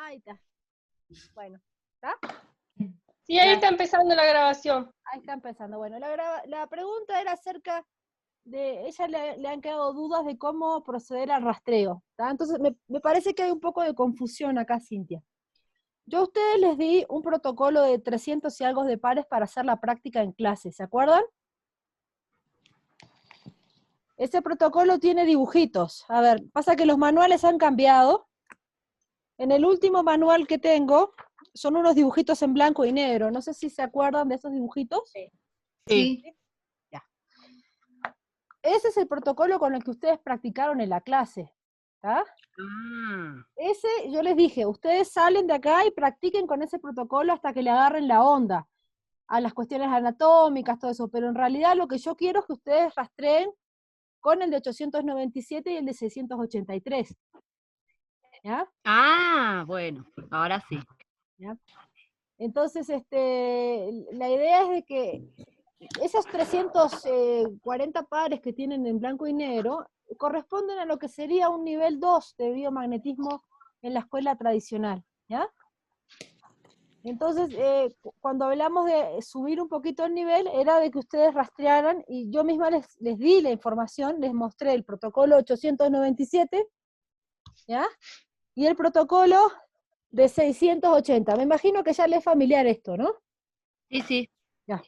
Ahí está. Bueno, ¿está? Sí, ahí está empezando la grabación. Ahí está empezando. Bueno, la pregunta era acerca de, ella le han quedado dudas de cómo proceder al rastreo, ¿tá? Entonces me parece que hay un poco de confusión acá, Cintia. Yo a ustedes les di un protocolo de 300 y algo de pares para hacer la práctica en clase, ¿se acuerdan? Ese protocolo tiene dibujitos. A ver, pasa que los manuales han cambiado. En el último manual que tengo, son unos dibujitos en blanco y negro. No sé si se acuerdan de esos dibujitos. Sí. Ya. Ese es el protocolo con el que ustedes practicaron en la clase. ¿Tá? Ese, yo les dije, ustedes salen de acá y practiquen con ese protocolo hasta que le agarren la onda a las cuestiones anatómicas, todo eso. Pero en realidad lo que yo quiero es que ustedes rastreen con el de 897 y el de 683. ¿Ya? Ah, bueno, ahora sí. ¿Ya? Entonces, la idea es de que esos 340 pares que tienen en blanco y negro corresponden a lo que sería un nivel 2 de biomagnetismo en la escuela tradicional, ¿ya? Entonces, cuando hablamos de subir un poquito el nivel, era de que ustedes rastrearan, y yo misma les di la información, les mostré el protocolo 897, ¿ya? Y el protocolo de 680. Me imagino que ya les es familiar esto, ¿no? Sí, sí. Ya.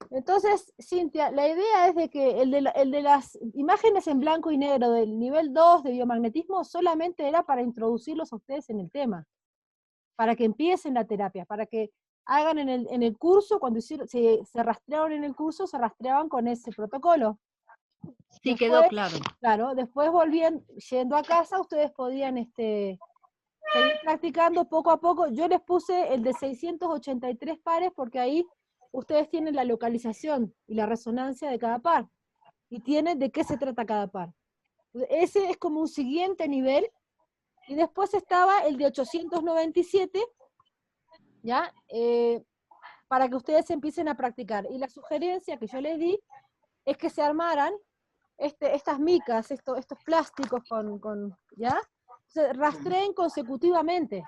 Entonces, Cintia, la idea es de que el de las imágenes en blanco y negro del nivel 2 de biomagnetismo solamente era para introducirlos a ustedes en el tema, para que empiecen la terapia, para que hagan en el curso, cuando se rastrearon en el curso, se rastreaban con ese protocolo. Sí, Después, quedó claro. Claro, después volvían, yendo a casa, ustedes podían seguir practicando poco a poco. Yo les puse el de 683 pares porque ahí ustedes tienen la localización y la resonancia de cada par, y tienen de qué se trata cada par. Ese es como un siguiente nivel, y después estaba el de 897, ¿ya? Para que ustedes empiecen a practicar. Y la sugerencia que yo les di es que se armaran estas micas, estos plásticos ¿ya? Se rastreen consecutivamente,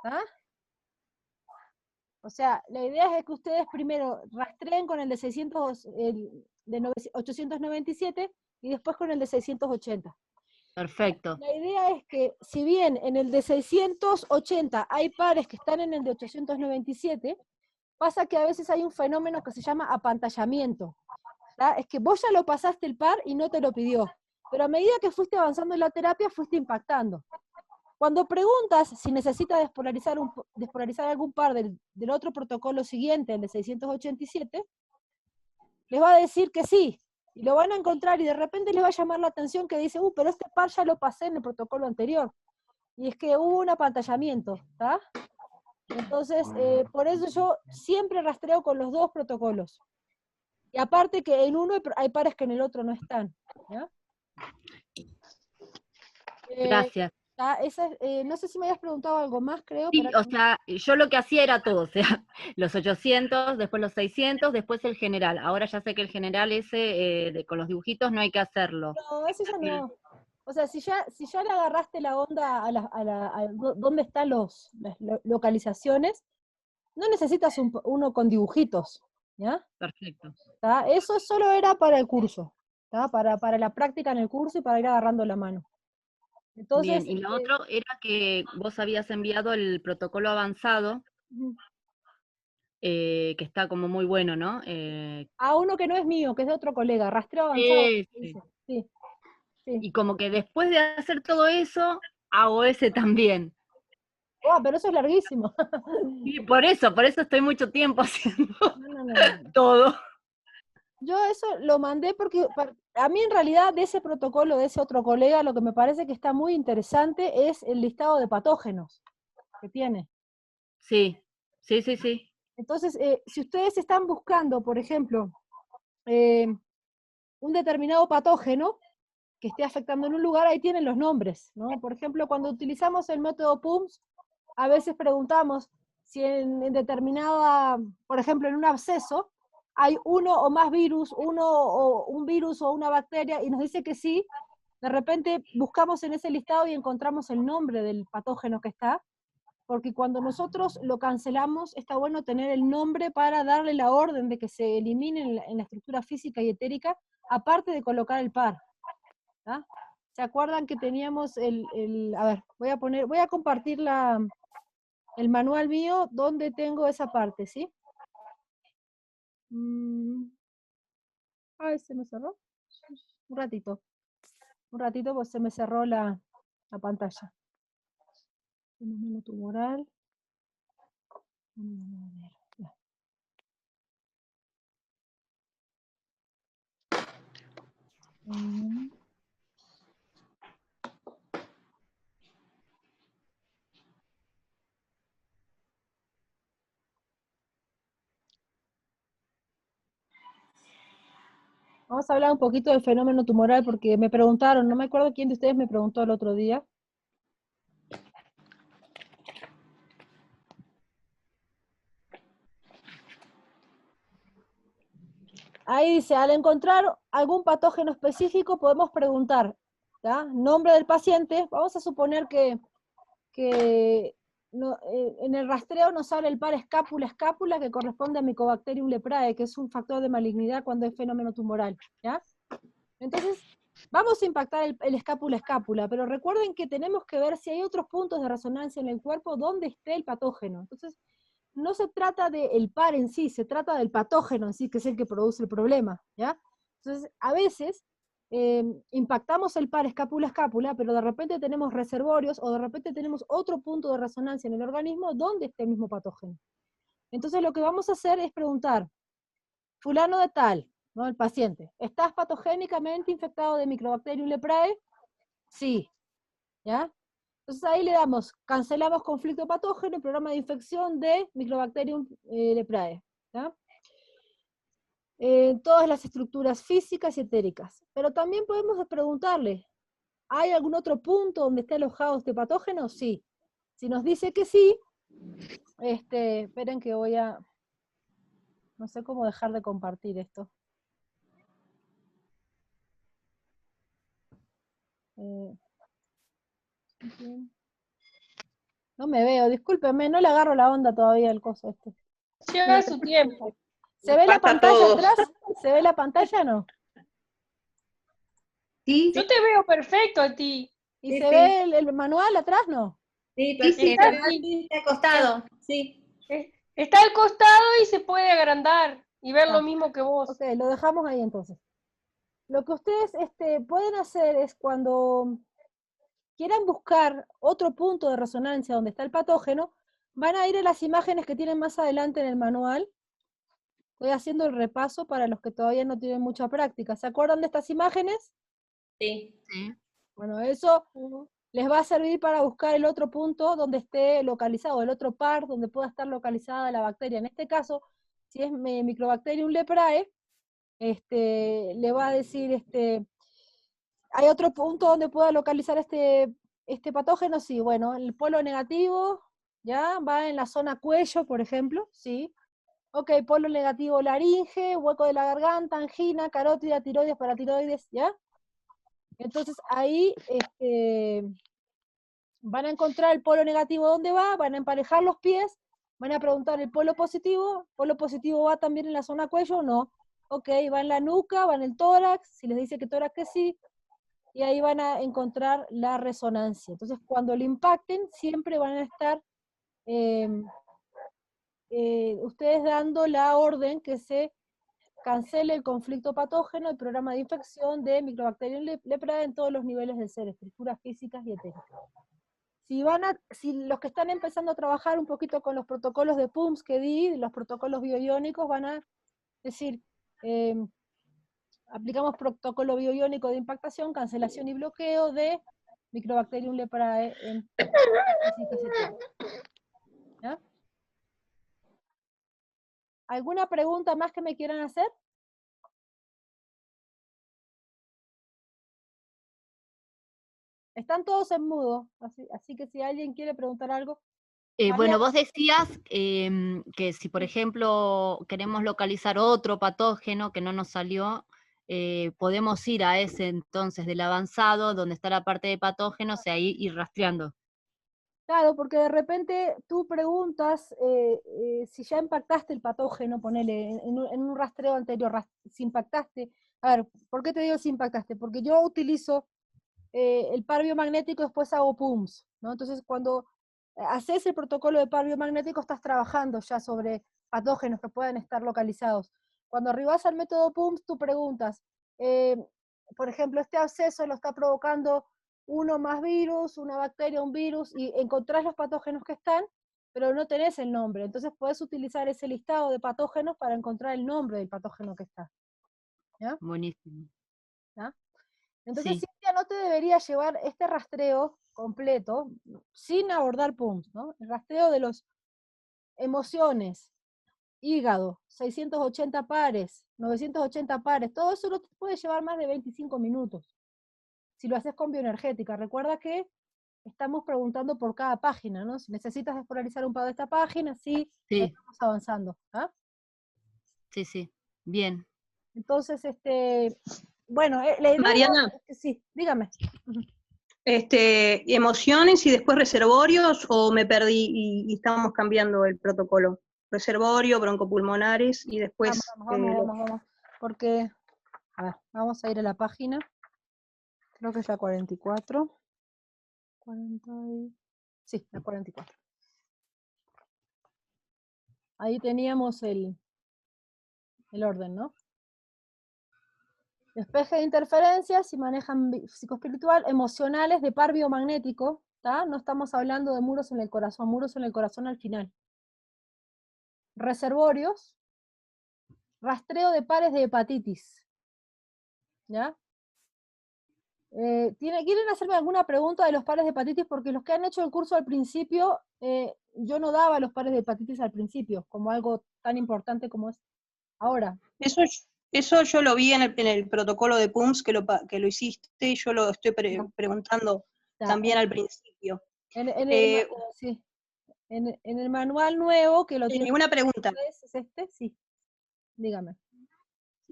¿ah? O sea, la idea es que ustedes primero rastreen con el de 897 y después con el de 680. Perfecto. La idea es que, si bien en el de 680 hay pares que están en el de 897, pasa que a veces hay un fenómeno que se llama apantallamiento. ¿Tá? Es que vos ya lo pasaste el par y no te lo pidió, pero a medida que fuiste avanzando en la terapia, fuiste impactando. Cuando preguntas si necesita despolarizar algún par del otro protocolo siguiente, el de 687, les va a decir que sí, y lo van a encontrar, y de repente les va a llamar la atención que dice, pero este par ya lo pasé en el protocolo anterior, y es que hubo un apantallamiento, ¿está? Entonces, por eso yo siempre rastreo con los dos protocolos. Y aparte que en uno hay pares que en el otro no están, ¿ya? Gracias. No sé si me habías preguntado algo más, creo. Sí, o sea, yo lo que hacía era todo, o sea, los 800, después los 600, después el general. Ahora ya sé que el general ese, con los dibujitos, no hay que hacerlo. No, eso ya no. O sea, si ya le agarraste la onda a dónde están las localizaciones, no necesitas uno con dibujitos, ¿ya? Perfecto. ¿Tá? Eso solo era para el curso, ¿tá? Para la práctica en el curso y para ir agarrando la mano. Entonces, bien, y lo otro era que vos habías enviado el protocolo avanzado, que está como muy bueno, ¿no? A uno que no es mío, que es de otro colega, rastreo avanzado. Sí. Y como que después de hacer todo eso, hago ese también. Oh, pero eso es larguísimo. Y por eso estoy mucho tiempo haciendo No. todo. Yo eso lo mandé porque a mí en realidad de ese protocolo, de ese otro colega, lo que me parece que está muy interesante es el listado de patógenos que tiene. Sí. Entonces, si ustedes están buscando, por ejemplo, un determinado patógeno que esté afectando en un lugar, ahí tienen los nombres, ¿no? Por ejemplo, cuando utilizamos el método PUMS, a veces preguntamos si en determinada, por ejemplo, en un absceso, hay uno o más virus, un virus o una bacteria, y nos dice que sí, de repente buscamos en ese listado y encontramos el nombre del patógeno que está, porque cuando nosotros lo cancelamos, está bueno tener el nombre para darle la orden de que se elimine en la estructura física y etérica, aparte de colocar el par. ¿Ah? ¿Se acuerdan que teníamos a ver, voy a compartir el manual mío donde tengo esa parte, ¿sí? Ay, se me cerró. Un ratito, pues se me cerró la pantalla. Fenómeno tumoral. Vamos a hablar un poquito del fenómeno tumoral porque me preguntaron, no me acuerdo quién de ustedes me preguntó el otro día. Ahí dice, al encontrar algún patógeno específico podemos preguntar, ¿ya? Nombre del paciente, vamos a suponer que en el rastreo nos sale el par escápula-escápula que corresponde a Mycobacterium leprae, que es un factor de malignidad cuando es fenómeno tumoral, ¿ya? Entonces, vamos a impactar el escápula-escápula, pero recuerden que tenemos que ver si hay otros puntos de resonancia en el cuerpo donde esté el patógeno. Entonces, no se trata del par en sí, se trata del patógeno en sí, que es el que produce el problema, ¿ya? Entonces, a veces impactamos el par escápula-escápula, pero de repente tenemos reservorios o de repente tenemos otro punto de resonancia en el organismo donde esté el mismo patógeno. Entonces, lo que vamos a hacer es preguntar, fulano de tal, ¿no? El paciente, ¿estás patogénicamente infectado de Mycobacterium leprae? Sí, ¿ya? Entonces ahí le damos, cancelamos conflicto patógeno, programa de infección de Mycobacterium leprae, ¿ya? Todas las estructuras físicas y etéricas. Pero también podemos preguntarle, ¿hay algún otro punto donde esté alojado este patógeno? Sí. Si nos dice que sí, esperen que no sé cómo dejar de compartir esto. No me veo, discúlpenme, no le agarro la onda todavía al coso este. Lleva su tiempo. ¿Se ve la pantalla atrás? ¿Se ve la pantalla o no? Sí. Yo te veo perfecto a ti. ¿Y Sí, se sí. ve el manual atrás, no? Sí, sí, está sí. acostado, sí. Está al costado y se puede agrandar y ver Ah. lo mismo que vos. Ok, lo dejamos ahí entonces. Lo que ustedes pueden hacer es cuando quieran buscar otro punto de resonancia donde está el patógeno, van a ir a las imágenes que tienen más adelante en el manual. Estoy haciendo el repaso para los que todavía no tienen mucha práctica. ¿Se acuerdan de estas imágenes? Sí. Bueno, eso les va a servir para buscar el otro punto donde esté localizado, el otro par donde pueda estar localizada la bacteria. En este caso, si es Mycobacterium leprae, le va a decir, ¿hay otro punto donde pueda localizar este patógeno? Sí, bueno, el polo negativo, ¿ya? Va en la zona cuello, por ejemplo, sí. Ok, polo negativo laringe, hueco de la garganta, angina, carótida, tiroides, paratiroides, ¿ya? Entonces ahí van a encontrar el polo negativo dónde va, van a emparejar los pies, van a preguntar el polo positivo va también en la zona cuello o no. Ok, va en la nuca, va en el tórax, si les dice que tórax que sí, y ahí van a encontrar la resonancia. Entonces cuando lo impacten, siempre van a estar ustedes dando la orden que se cancele el conflicto patógeno, el programa de infección de Mycobacterium leprae en todos los niveles del ser, estructuras físicas y etéricas. Si los que están empezando a trabajar un poquito con los protocolos de PUMS que di, los protocolos bioiónicos, van a decir, aplicamos protocolo bioiónico de impactación, cancelación y bloqueo de Mycobacterium leprae en físicas y etéricas. ¿Ya? ¿Alguna pregunta más que me quieran hacer? Están todos en mudo, así que si alguien quiere preguntar algo. Bueno, vos decías que si, por ejemplo, queremos localizar otro patógeno que no nos salió, podemos ir a ese entonces del avanzado, donde está la parte de patógenos, y ahí ir rastreando. Claro, porque de repente tú preguntas si ya impactaste el patógeno, ponele, en un rastreo anterior, si impactaste. A ver, ¿por qué te digo si impactaste? Porque yo utilizo el par biomagnético, después hago PUMS, ¿no? Entonces, cuando haces el protocolo de par biomagnético, estás trabajando ya sobre patógenos que puedan estar localizados. Cuando arribas al método PUMS, tú preguntas, por ejemplo, este absceso lo está provocando uno más virus, una bacteria, un virus, y encontrás los patógenos que están, pero no tenés el nombre. Entonces puedes utilizar ese listado de patógenos para encontrar el nombre del patógeno que está. ¿Ya? Buenísimo. ¿Ya? Entonces, Sí. Cintia, no te debería llevar este rastreo completo sin abordar PUMS, ¿no? El rastreo de las emociones, hígado, 680 pares, 980 pares, todo eso no te puede llevar más de 25 minutos. Si lo haces con bioenergética, recuerda que estamos preguntando por cada página, ¿no? Si necesitas despolarizar un poco de esta página, sí, Sí, estamos avanzando. ¿Ah? sí, sí. Bien. Entonces, bueno, la idea Mariana, sí, dígame. emociones y después reservorios, o me perdí y estamos cambiando el protocolo. Reservorio, broncopulmonares y después... Vamos, porque, a ver, vamos a ir a la página, creo que es la 44. 40 sí, la 44. Ahí teníamos el orden, ¿no? Despeje de interferencias, si manejan psicoespiritual, emocionales de par biomagnético, ¿tá? No estamos hablando de muros en el corazón al final. Reservorios, rastreo de pares de hepatitis, ¿ya? ¿Quieren hacerme alguna pregunta de los pares de hepatitis? Porque los que han hecho el curso al principio, yo no daba los pares de hepatitis al principio, como algo tan importante como es ahora. Eso yo lo vi en el protocolo de PUMS que lo hiciste, y yo lo estoy preguntando también al principio. Sí. En el manual nuevo que lo tiene. Una pregunta. ¿Es este? Sí. Dígame.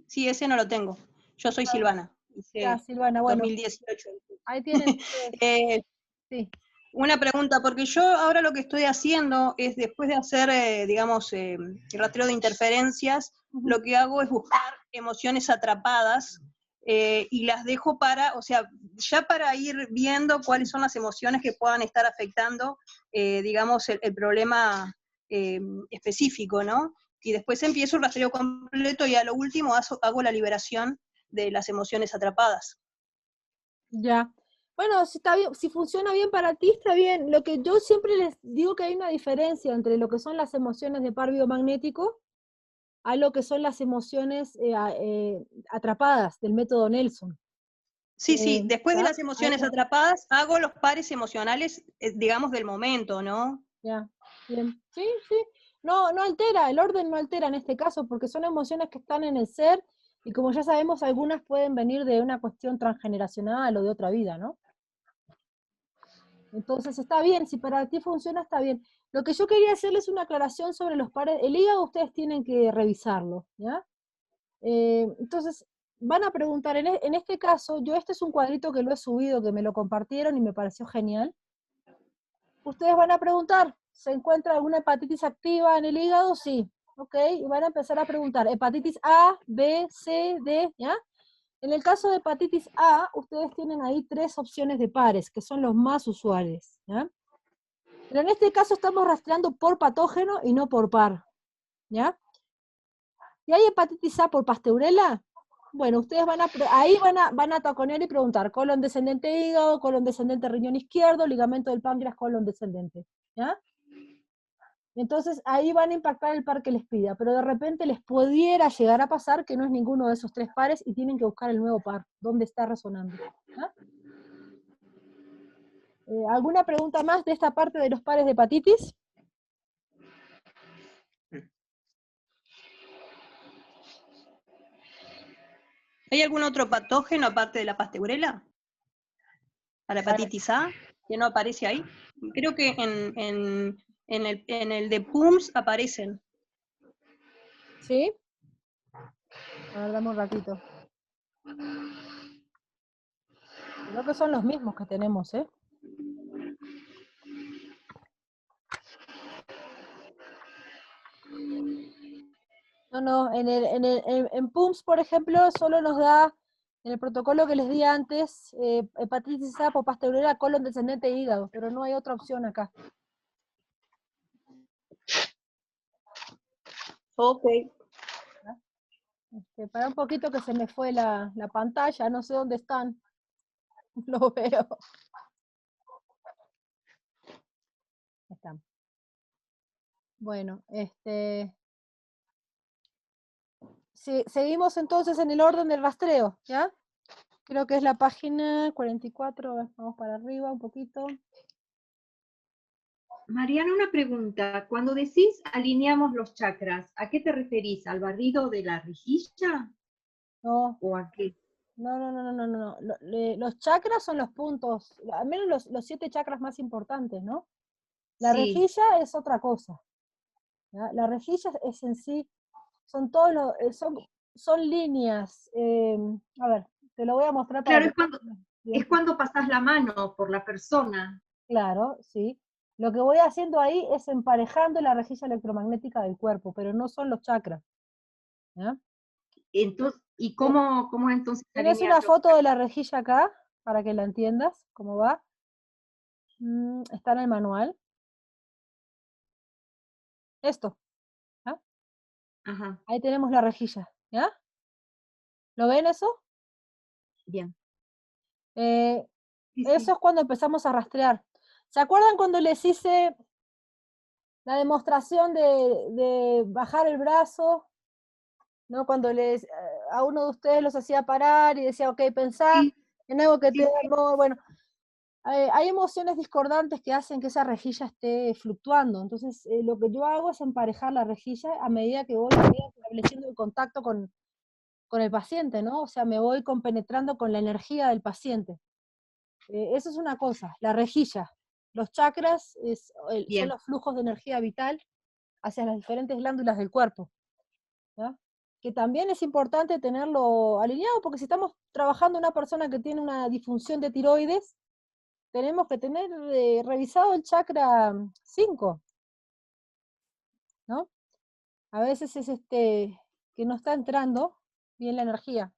Sí, ese no lo tengo. Yo soy Silvana. Silvana, bueno. 2018. Ahí tienen. Sí. Una pregunta, porque yo ahora lo que estoy haciendo es, después de hacer, digamos, el rastreo de interferencias, lo que hago es buscar emociones atrapadas y las dejo o sea, ya para ir viendo cuáles son las emociones que puedan estar afectando, digamos, el problema específico, ¿no? Y después empiezo el rastreo completo y a lo último hago la liberación de las emociones atrapadas. Ya. Bueno, si está bien, si funciona bien para ti, está bien. Lo que yo siempre les digo que hay una diferencia entre lo que son las emociones de par biomagnético a lo que son las emociones atrapadas del método Nelson. Sí, después de las emociones atrapadas, hago los pares emocionales, digamos, del momento, ¿no? Ya, bien. Sí. No altera, el orden no altera en este caso, porque son emociones que están en el ser, y como ya sabemos, algunas pueden venir de una cuestión transgeneracional o de otra vida, ¿no? Entonces está bien, si para ti funciona, está bien. Lo que yo quería hacerles una aclaración sobre los pares, el hígado ustedes tienen que revisarlo, ¿ya? Entonces, van a preguntar, en este caso, este es un cuadrito que lo he subido, que me lo compartieron y me pareció genial. Ustedes van a preguntar, ¿se encuentra alguna hepatitis activa en el hígado? Sí, ok, y van a empezar a preguntar, hepatitis A, B, C, D, ¿ya? En el caso de hepatitis A, ustedes tienen ahí 3 opciones de pares, que son los más usuales, ¿ya? Pero en este caso estamos rastreando por patógeno y no por par, ¿ya? ¿Y hay hepatitis A por Pasteurella? Bueno, ustedes van a taconear y preguntar, colon descendente hígado, colon descendente riñón izquierdo, ligamento del páncreas, colon descendente, ¿ya? Entonces ahí van a impactar el par que les pida, pero de repente les pudiera llegar a pasar que no es ninguno de esos 3 pares y tienen que buscar el nuevo par, ¿dónde está resonando? ¿Ya? ¿Alguna pregunta más de esta parte de los pares de hepatitis? ¿Hay algún otro patógeno aparte de la Pasteurella? ¿Para hepatitis A? ¿Que no aparece ahí? Creo que en el de PUMS aparecen. ¿Sí? A ver, dame un ratito. Creo que son los mismos que tenemos, ¿eh? No, en PUMS, por ejemplo, solo nos da, en el protocolo que les di antes, hepatitis A, pasteurera, colon descendente e hígado, pero no hay otra opción acá. Ok. Para un poquito que se me fue la pantalla, no sé dónde están. Lo veo. Ahí están. Bueno, seguimos entonces en el orden del rastreo, ¿ya? Creo que es la página 44, vamos para arriba un poquito. Mariana, una pregunta. Cuando decís alineamos los chakras, ¿a qué te referís? ¿Al barrido de la rejilla? No, ¿O a qué? no. Los chakras son los puntos, al menos los 7 chakras más importantes, ¿no? La Sí. rejilla es otra cosa, ¿ya? La rejilla es en sí, son todos son líneas. A ver, te lo voy a mostrar para Claro, que es cuando pasás la mano por la persona. Claro, sí. Lo que voy haciendo ahí es emparejando la rejilla electromagnética del cuerpo, pero no son los chakras, ¿ya? Entonces, ¿y cómo entonces ¿Tienes alinear una los foto de la rejilla acá para que la entiendas cómo va? Está en el manual. Esto, ¿ya? Ajá, Ahí tenemos la rejilla, ¿ya? ¿Lo ven eso? bien. Eh, Sí, Eso sí. es cuando empezamos a rastrear. ¿Se acuerdan cuando les hice la demostración de bajar el brazo? ¿No? Cuando a uno de ustedes los hacía parar y decía, ok, pensá Sí, en algo que te sí, da sí. amor. Bueno, hay emociones discordantes que hacen que esa rejilla esté fluctuando. Entonces, lo que yo hago es emparejar la rejilla a medida que voy estableciendo el contacto con el paciente, ¿no? O sea, me voy compenetrando con la energía del paciente. Eso es una cosa, la rejilla. Los chakras son Bien. los flujos de energía vital hacia las diferentes glándulas del cuerpo, ¿ya? Que también es importante tenerlo alineado, porque si estamos trabajando una persona que tiene una disfunción de tiroides, tenemos que tener revisado el chakra 5, ¿no? A veces es que no está entrando bien la energía.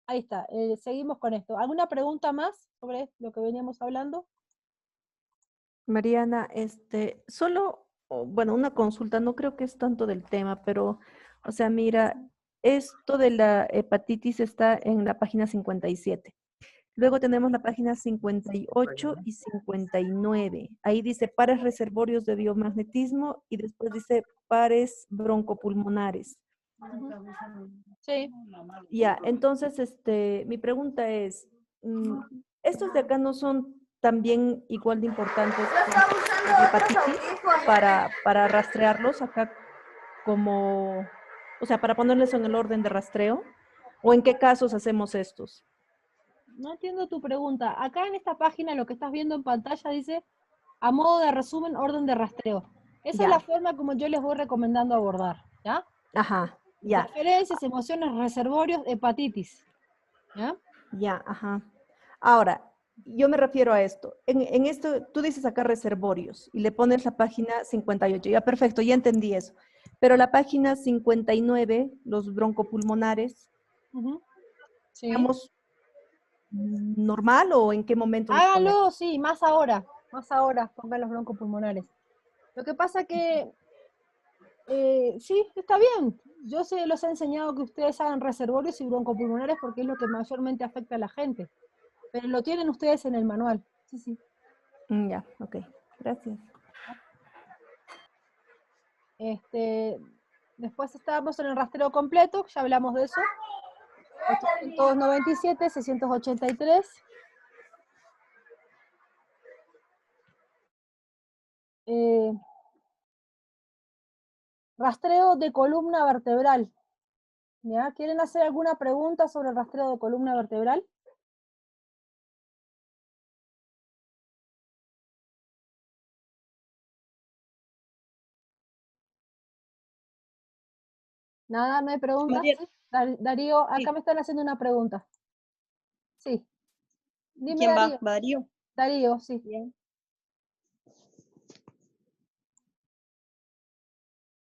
Ahí está, seguimos con esto. ¿Alguna pregunta más sobre lo que veníamos hablando? Mariana, solo, bueno, una consulta, no creo que es tanto del tema, pero, o sea, mira, esto de la hepatitis está en la página 57. Luego tenemos la página 58 y 59. Ahí dice pares reservorios de biomagnetismo y después dice pares broncopulmonares. Sí. Ya, entonces, mi pregunta es, ¿estos de acá no son también igual de importantes que la hepatitis para rastrearlos acá como, o sea, para ponerles en el orden de rastreo? ¿O en qué casos hacemos estos? No entiendo tu pregunta. Acá en esta página lo que estás viendo en pantalla dice, a modo de resumen, orden de rastreo. Esa es la Ya, forma como yo les voy recomendando abordar, ¿ya? ajá, ya, Interferencias, emociones, reservorios, hepatitis, ¿ya? ya, ajá. Ahora, yo me refiero a esto. En esto, tú dices acá reservorios y le pones la página 58. Ya, perfecto, ya entendí eso. Pero la página 59, los broncopulmonares, Sí. digamos, ¿normal o en qué momento los ponemos? Háganlo, sí, más ahora, pongan los broncopulmonares. Lo que pasa que, sí, está bien. Yo los he enseñado que ustedes hagan reservorios y broncopulmonares porque es lo que mayormente afecta a la gente. Pero lo tienen ustedes en el manual. Sí, sí. Ya, ok, gracias. Después estábamos en el rastreo completo, ya hablamos de eso. 897, 683. Rastreo de columna vertebral. ¿Ya? ¿Quieren hacer alguna pregunta sobre el rastreo de columna vertebral? Nada, no hay preguntas. María, Darío, acá sí. me están haciendo una pregunta. Sí. Dime ¿Quién va? Darío. ¿Va Darío? Darío, sí. Bien.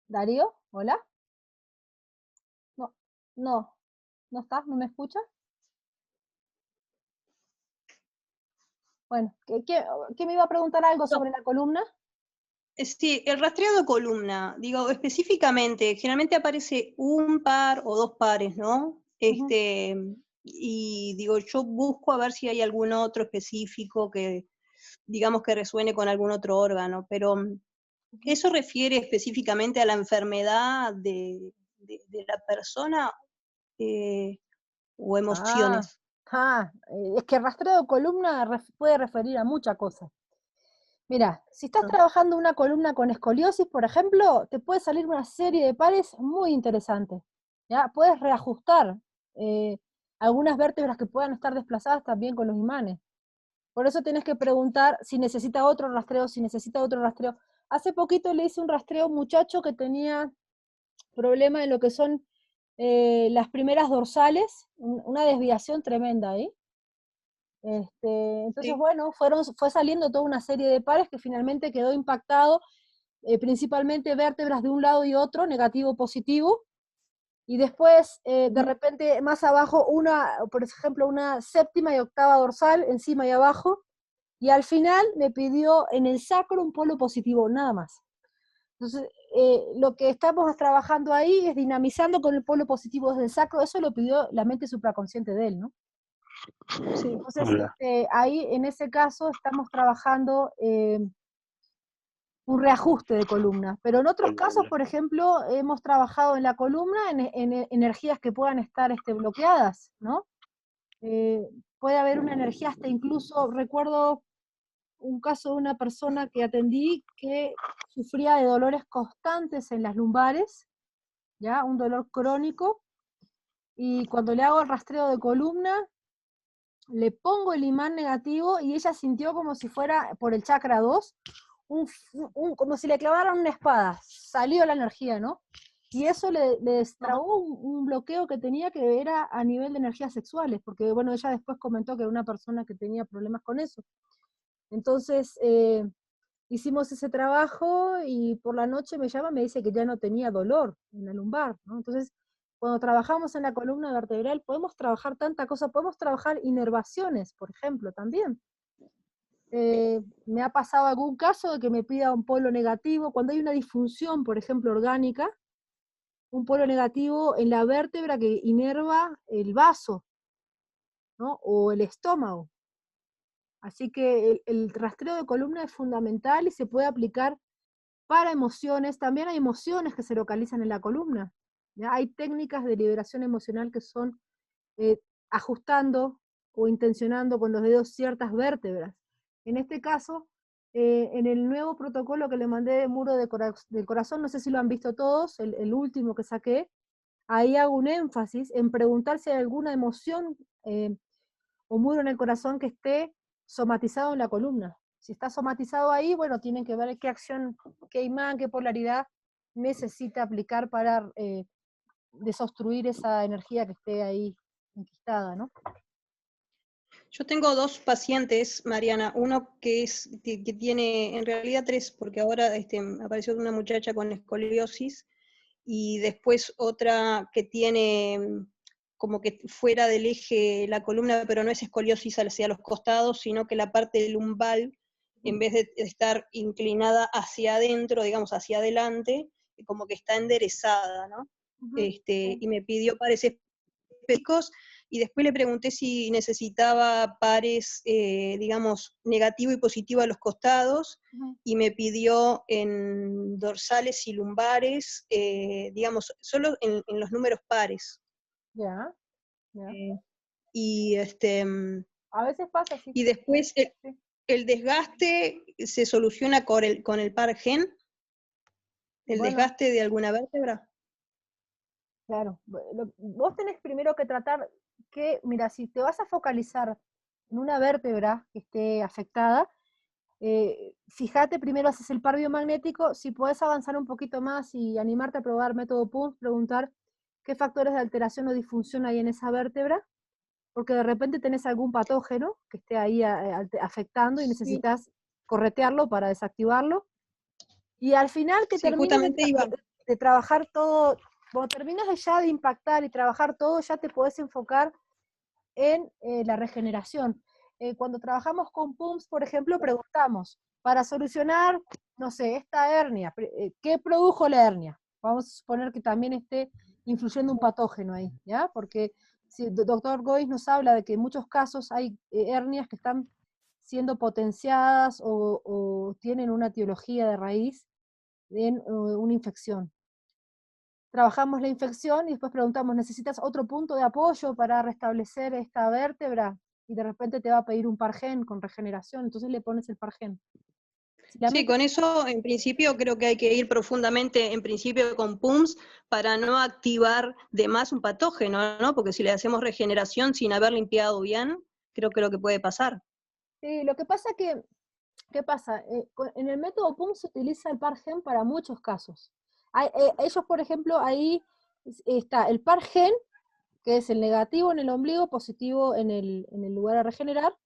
Darío, hola. No, no, ¿no estás? ¿No me escuchas? Bueno, ¿qué me iba a preguntar algo No. sobre la columna? Sí, el rastreo de columna, digo, específicamente, generalmente aparece un par o dos pares, ¿no? Y digo, yo busco a ver si hay algún otro específico que, digamos, que resuene con algún otro órgano, pero ¿eso refiere específicamente a la enfermedad de la persona o emociones? Es que el rastreo de columna puede referir a muchas cosas. Mira, si estás trabajando una columna con escoliosis, por ejemplo, te puede salir una serie de pares muy interesantes. ¿Ya? Puedes reajustar algunas vértebras que puedan estar desplazadas también con los imanes. Por eso tienes que preguntar si necesita otro rastreo, si necesita otro rastreo. Hace poquito le hice un rastreo a un muchacho que tenía problema en lo que son las primeras dorsales, una desviación tremenda ahí. Entonces, Sí. bueno, fue saliendo toda una serie de pares que finalmente quedó impactado, principalmente vértebras de un lado y otro, negativo, positivo, y después, de repente, más abajo, por ejemplo, una séptima y octava dorsal, encima y abajo, y al final me pidió en el sacro un polo positivo, nada más. Entonces, lo que estamos trabajando ahí es dinamizando con el polo positivo desde el sacro, eso lo pidió la mente supraconsciente de él, ¿no? Sí. Entonces, ahí en ese caso estamos trabajando un reajuste de columna, pero en otros casos, por ejemplo, hemos trabajado en la columna en energías que puedan estar bloqueadas, ¿no? Puede haber una energía hasta incluso, recuerdo un caso de una persona que atendí que sufría de dolores constantes en las lumbares, ¿ya? Un dolor crónico, y cuando le hago el rastreo de columna, le pongo el imán negativo y ella sintió como si fuera por el chakra 2, como si le clavaran una espada, salió la energía, ¿no? Y eso le destrabó un bloqueo que tenía, que era a nivel de energías sexuales, porque bueno, ella después comentó que era una persona que tenía problemas con eso. Entonces, hicimos ese trabajo y por la noche me llama, me dice que ya no tenía dolor en la lumbar, ¿no? Entonces, cuando trabajamos en la columna vertebral, podemos trabajar tanta cosa, podemos trabajar inervaciones, por ejemplo, también. Me ha pasado algún caso de que me pida un polo negativo, cuando hay una disfunción, por ejemplo, orgánica, un polo negativo en la vértebra que inerva el vaso, ¿no? O el estómago. Así que el rastreo de columna es fundamental y se puede aplicar para emociones. También hay emociones que se localizan en la columna, ¿ya? Hay técnicas de liberación emocional que son ajustando o intencionando con los dedos ciertas vértebras. En este caso, en el nuevo protocolo que le mandé de muro del corazón, no sé si lo han visto todos, el último que saqué, ahí hago un énfasis en preguntar si hay alguna emoción o muro en el corazón que esté somatizado en la columna. Si está somatizado ahí, bueno, tienen que ver qué acción, qué imán, qué polaridad necesita aplicar para desobstruir esa energía que esté ahí enquistada, ¿no? Yo tengo dos pacientes, Mariana, uno que tiene, en realidad tres, porque ahora apareció una muchacha con escoliosis, y después otra que tiene como que fuera del eje la columna, pero no es escoliosis hacia los costados, sino que la parte lumbar, en vez de estar inclinada hacia adentro, digamos hacia adelante, como que está enderezada, ¿no? Y me pidió pares específicos, y después le pregunté si necesitaba pares, digamos, negativo y positivo a los costados, y me pidió en dorsales y lumbares, digamos, solo en los números pares. Ya, ya. Y A veces pasa así. y después el desgaste se soluciona con el par gen, el Bueno, desgaste de alguna vértebra. claro. Vos tenés primero que tratar que, mira, si te vas a focalizar en una vértebra que esté afectada, fíjate, primero haces el par biomagnético, si podés avanzar un poquito más y animarte a probar método PUNS, preguntar qué factores de alteración o disfunción hay en esa vértebra, porque de repente tenés algún patógeno que esté ahí afectando y necesitas corretearlo para desactivarlo. Y al final que Sí, termines justamente iba. de trabajar todo, cuando terminas ya de impactar y trabajar todo, ya te podés enfocar en la regeneración. Cuando trabajamos con PUMS, por ejemplo, preguntamos, para solucionar, no sé, esta hernia, ¿qué produjo la hernia? Vamos a suponer que también esté influyendo un patógeno ahí, ¿ya? Porque si el doctor Gois nos habla de que en muchos casos hay hernias que están siendo potenciadas o tienen una etiología de raíz en una infección. Trabajamos la infección y después preguntamos, ¿necesitas otro punto de apoyo para restablecer esta vértebra? Y de repente te va a pedir un pargen con regeneración, entonces le pones el pargen. Sí, con eso en principio creo que hay que ir profundamente, en principio con PUMS, para no activar de más un patógeno, ¿no? Porque si le hacemos regeneración sin haber limpiado bien, creo que lo que puede pasar. Sí, lo que pasa que, ¿qué pasa? En el método PUMS se utiliza el pargen para muchos casos. Ellos, por ejemplo, ahí está el pargen, que es el negativo en el ombligo, positivo en el lugar a regenerar,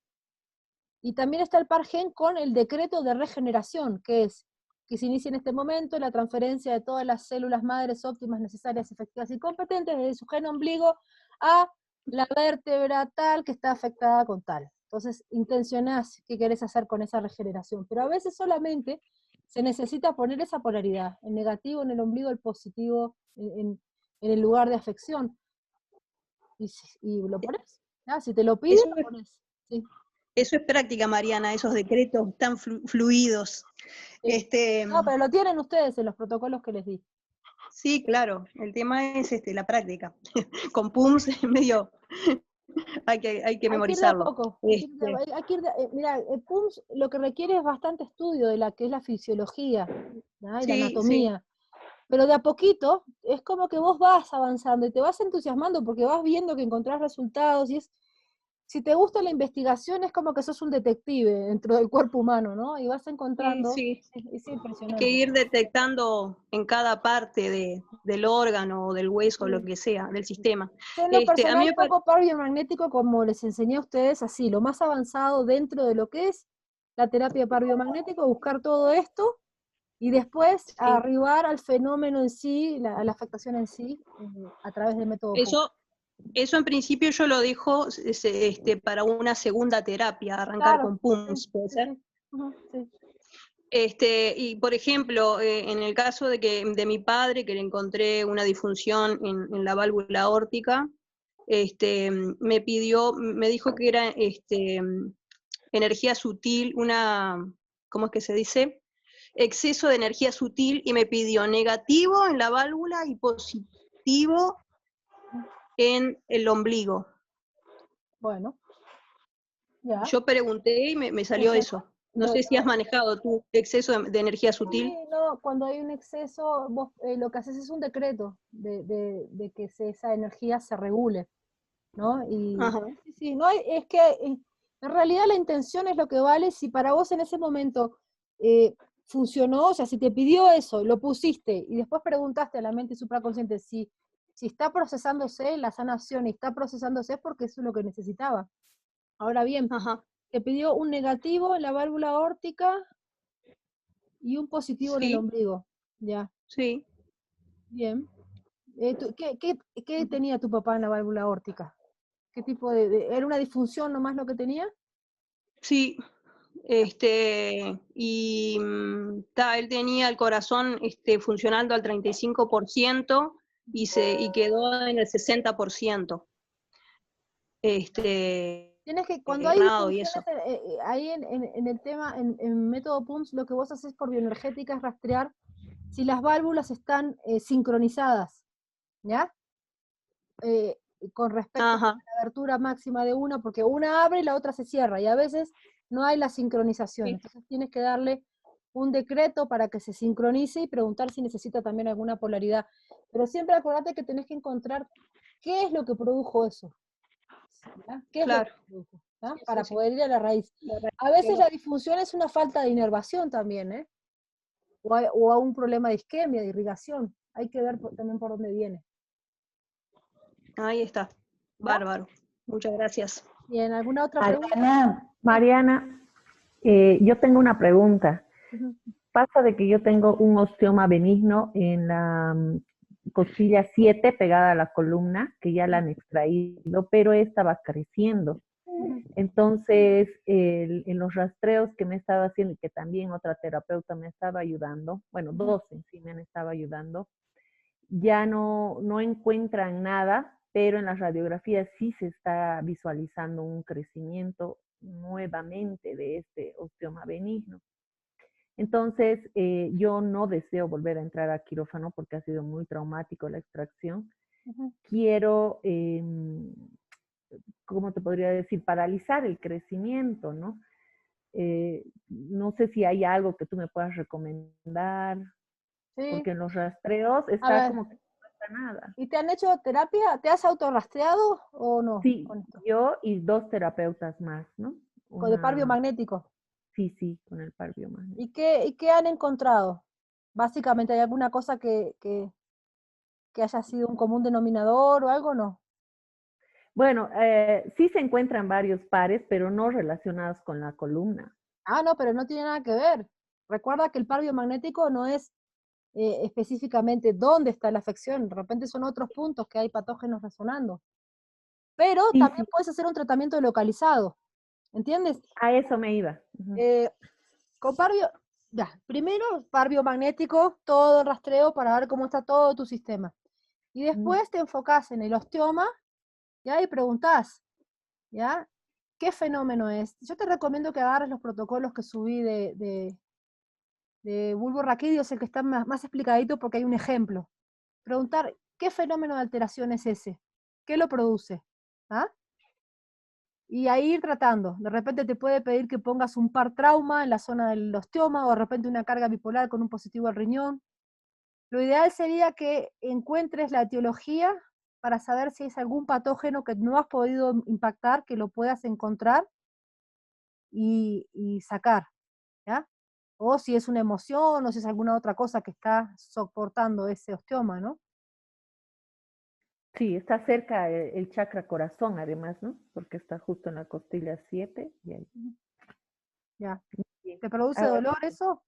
y también está el pargen con el decreto de regeneración, que es que se inicie en este momento la transferencia de todas las células madres óptimas, necesarias, efectivas y competentes desde su gen ombligo a la vértebra tal que está afectada con tal. Entonces, intencionás qué querés hacer con esa regeneración, pero a veces solamente se necesita poner esa polaridad, el negativo en el ombligo, el positivo en el lugar de afección, y lo pones. ¿Ah? Si te lo piden, Eso lo es, pones. Sí. eso es práctica, Mariana, esos decretos tan fluidos. Sí. No, pero lo tienen ustedes en los protocolos que les di. Sí, claro, el tema es la práctica. Con PUMS es medio, hay que Hay que ir de a memorizarlo. poco. Mira, el PUMS lo que requiere es bastante estudio de la que es la fisiología, ¿no? Y la Sí, sí. anatomía. Pero de a poquito es como que vos vas avanzando y te vas entusiasmando porque vas viendo que encontrás resultados y si te gusta la investigación es como que sos un detective dentro del cuerpo humano, ¿no? Y vas encontrando, Sí. es Hay impresionante. que ir detectando en cada parte del órgano, del hueso, lo Sí. que sea, del sistema. Yo en lo A mí personal me toco par biomagnético como les enseñé a ustedes, así, lo más avanzado dentro de lo que es la terapia de par biomagnético, buscar todo esto y después arribar al fenómeno en sí, a la afectación en sí, a través del método PUMS. Eso en principio yo lo dejo para una segunda terapia, arrancar Claro, con PUMS, sí, ¿puede sí, ser? sí. Ujú, sí. Y por ejemplo, en el caso de mi padre, que le encontré una disfunción en la válvula aórtica, me dijo que era energía sutil, ¿cómo es que se dice? Exceso de energía sutil, y me pidió negativo en la válvula y positivo en el ombligo. Bueno, ya. Yo pregunté y me salió eso. No sé si has manejado tú exceso de energía sutil. Sí, no, cuando hay un exceso, vos lo que haces es un decreto de que esa energía se regule, ¿no? Y Ajá. sí, no, es que en realidad la intención es lo que vale. Si para vos en ese momento funcionó, o sea, si te pidió eso, lo pusiste, y después preguntaste a la mente supraconsciente si está procesándose la sanación y está procesándose, es porque eso es lo que necesitaba. Ahora bien, Ajá. te pidió un negativo en la válvula aórtica y un positivo en el Sí, ombligo. Ya, sí. bien. ¿Qué tenía tu papá en la válvula aórtica? ¿Qué tipo era una disfunción nomás lo que tenía? Sí, él tenía el corazón funcionando al 35% y quedó en el 60%. Tienes que, cuando hay Y disfunciones eso. ahí en el tema, en método PUMS, lo que vos haces por bioenergética es rastrear si las válvulas están sincronizadas, ¿ya? Con respecto a Ajá. la abertura máxima de una, porque una abre y la otra se cierra, y a veces no hay la sincronización. Sí. Entonces tienes que darle un decreto para que se sincronice y preguntar si necesita también alguna polaridad. Pero siempre acordate que tenés que encontrar qué es lo que produjo eso. ¿Ya? ¿Qué es lo que Claro. produjo? ¿Ya? Sí, Para sí. poder ir a la raíz. A veces la disfunción es una falta de inervación también, ¿eh? O a un problema de isquemia, de irrigación. Hay que ver también por dónde viene. Ahí está. ¿Ya? Bárbaro. Muchas gracias. Bien, ¿alguna otra pregunta? Mariana, yo tengo una pregunta. Ujú. Pasa de que yo tengo un osteoma benigno en la costilla 7 pegada a la columna, que ya la han extraído, pero esta va creciendo. Entonces, en los rastreos que me estaba haciendo y que también otra terapeuta me estaba ayudando, bueno, dos en sí me han estado ayudando, ya no encuentran nada, pero en las radiografías sí se está visualizando un crecimiento nuevamente de este osteoma benigno. Entonces, yo no deseo volver a entrar a quirófano porque ha sido muy traumático la extracción. Quiero, ¿cómo te podría decir? Paralizar el crecimiento, ¿no? No sé si hay algo que tú me puedas recomendar, Sí. porque en los rastreos A está ver, como que no pasa nada. ¿y te han hecho terapia? ¿Te has autorrastreado o no? Sí, Con esto? yo y dos terapeutas más, ¿no? Con el par biomagnético. Sí, con el par biomagnético. ¿Y qué han encontrado? Básicamente, ¿hay alguna cosa que haya sido un común denominador o algo? No. Bueno, sí se encuentran varios pares, pero no relacionados con la columna. Ah, no, pero no tiene nada que ver. Recuerda que el par biomagnético no es específicamente dónde está la afección, de repente son otros puntos que hay patógenos resonando. Pero Sí, también sí, puedes hacer un tratamiento localizado, ¿entiendes? a eso me iba. Con ya, primero par biomagnético, todo el rastreo para ver cómo está todo tu sistema. Y después te enfocás en el osteoma, ¿ya? Y preguntás, ¿ya? ¿Qué fenómeno es? Yo te recomiendo que agarres los protocolos que subí de bulborraquídeo, es el que está más explicadito porque hay un ejemplo. Preguntar, ¿qué fenómeno de alteración es ese? ¿Qué lo produce? ¿Ah? Y ahí ir tratando. De repente te puede pedir que pongas un par trauma en la zona del osteoma o de repente una carga bipolar con un positivo al riñón. Lo ideal sería que encuentres la etiología para saber si es algún patógeno que no has podido impactar, que lo puedas encontrar y sacar, ¿ya? O si es una emoción o si es alguna otra cosa que está soportando ese osteoma, ¿no? Sí, está cerca el chakra corazón, además, ¿no? Porque está justo en la costilla 7. Y ahí. Ya. Bien. ¿Te produce Ahora, dolor eso?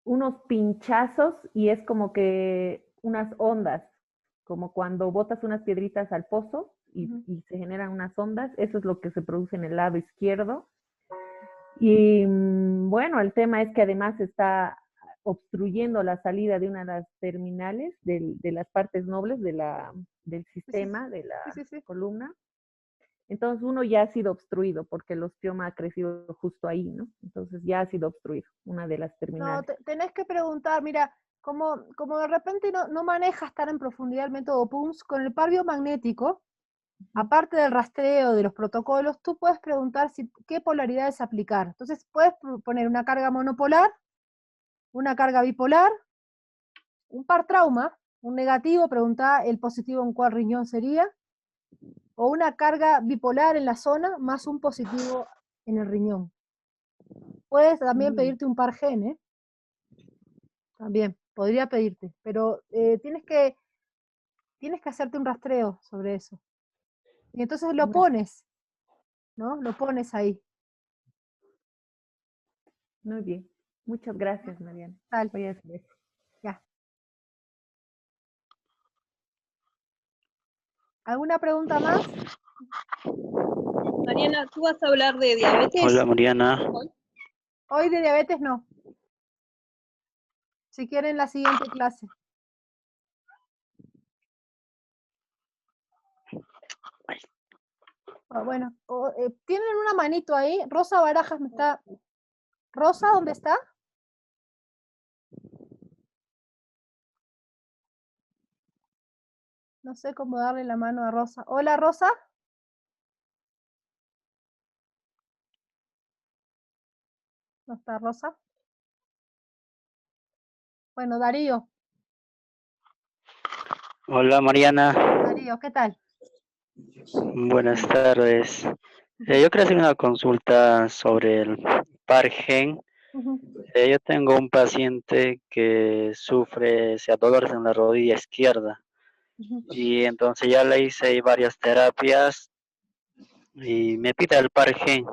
unos pinchazos y es como que unas ondas, como cuando botas unas piedritas al pozo y se generan unas ondas, eso es lo que se produce en el lado izquierdo. Y bueno, el tema es que además está obstruyendo la salida de una de las terminales de las partes nobles del sistema, de la columna. Entonces uno ya ha sido obstruido porque el osteoma ha crecido justo ahí, ¿no? Entonces ya ha sido obstruido, una de las No, terminales. tenés que preguntar, mira, como de repente no manejas tan en profundidad el método PUMS, con el par biomagnético, aparte del rastreo de los protocolos, tú puedes preguntar qué polaridades aplicar. Entonces puedes poner una carga monopolar, una carga bipolar, un par trauma, un negativo, preguntar el positivo en cuál riñón sería, o una carga bipolar en la zona más un positivo en el riñón. Puedes también pedirte un par gen, ¿eh? También, podría pedirte, pero tienes que hacerte un rastreo sobre eso. Y entonces lo pones, ¿no? Lo pones ahí. Muy bien. Muchas gracias, Mariana. Tal. Voy a hacer eso. Ya. ¿Alguna pregunta más? Mariana, ¿tú vas a hablar de diabetes? Hola, Mariana. Hoy de diabetes no. Si quieren la siguiente clase. Bueno, tienen una manito ahí. Rosa Barajas me está... ¿Rosa dónde está? No sé cómo darle la mano a Rosa. Hola, Rosa. ¿No está Rosa? Bueno, Darío. Hola, Mariana. Darío, ¿qué tal? Buenas tardes. Yo quería hacer una consulta sobre el Pargen. Yo tengo un paciente que sufre dolores en la rodilla izquierda y entonces ya le hice varias terapias y me pide el par gen.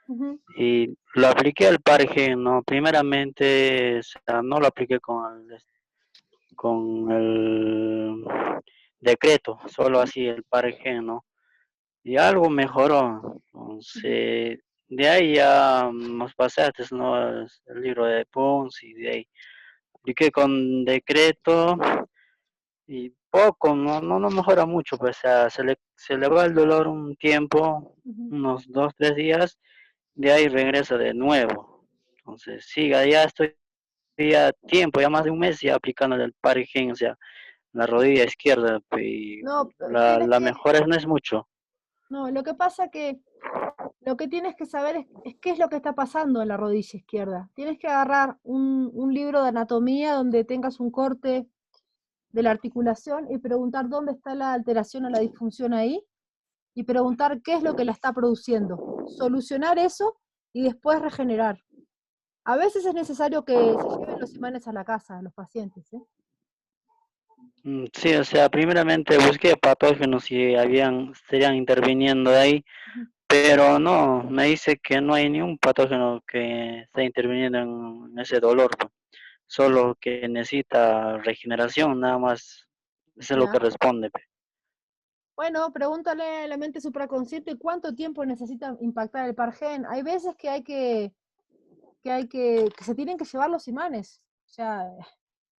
Ujú. Y lo apliqué al par gen, ¿no? Primeramente, o sea, no lo apliqué con el decreto, solo así el par gen, ¿no? Y algo mejoró. Entonces, de ahí ya nos pasaste, ¿no? El libro de Pons y de ahí apliqué con decreto y poco, no mejora mucho, pues, o sea, se le va el dolor un tiempo, Ujú. unos 2, 3 días, de ahí regresa de nuevo. Entonces, siga, ya estoy ya tiempo, ya más de un mes ya aplicando el Pargen, o sea, la rodilla izquierda, y No, tienes la que, mejora no es mucho. no, lo que pasa que lo que tienes que saber es qué es lo que está pasando en la rodilla izquierda. Tienes que agarrar un libro de anatomía donde tengas un corte de la articulación y preguntar dónde está la alteración o la disfunción ahí y preguntar qué es lo que la está produciendo. Solucionar eso y después regenerar. A veces es necesario que se lleven los imanes a la casa, a los pacientes, ¿eh? Sí, o sea, primeramente busqué patógenos y estarían interviniendo ahí, Ujú. pero no, me dice que no hay ningún patógeno que esté interviniendo en ese dolor, pues. Solo que necesita regeneración, nada más. Eso es lo que Ya. responde, pues. Bueno, pregúntale a la mente supraconsciente cuánto tiempo necesita impactar el par gen. Hay veces que se tienen que llevar los imanes, o sea,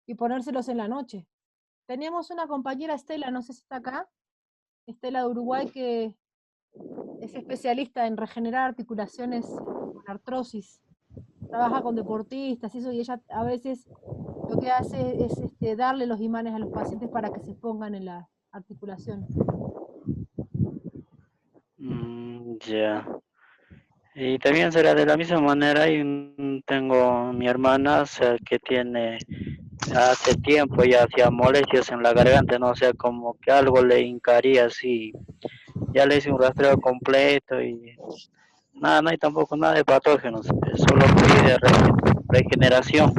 y ponérselos en la noche. Teníamos una compañera, Estela, no sé si está acá, Estela de Uruguay, que es especialista en regenerar articulaciones con artrosis. Trabaja con deportistas y eso, y ella a veces lo que hace es darle los imanes a los pacientes para que se pongan en las articulaciones. Ya. Y también será de la misma manera, tengo mi hermana, o sea, que tiene hace tiempo ya hacía molestias en la garganta, no, o sea, como que algo le hincaría así. Ya le hice un rastreo completo y nada, no hay tampoco nada de patógenos, solo pide regeneración.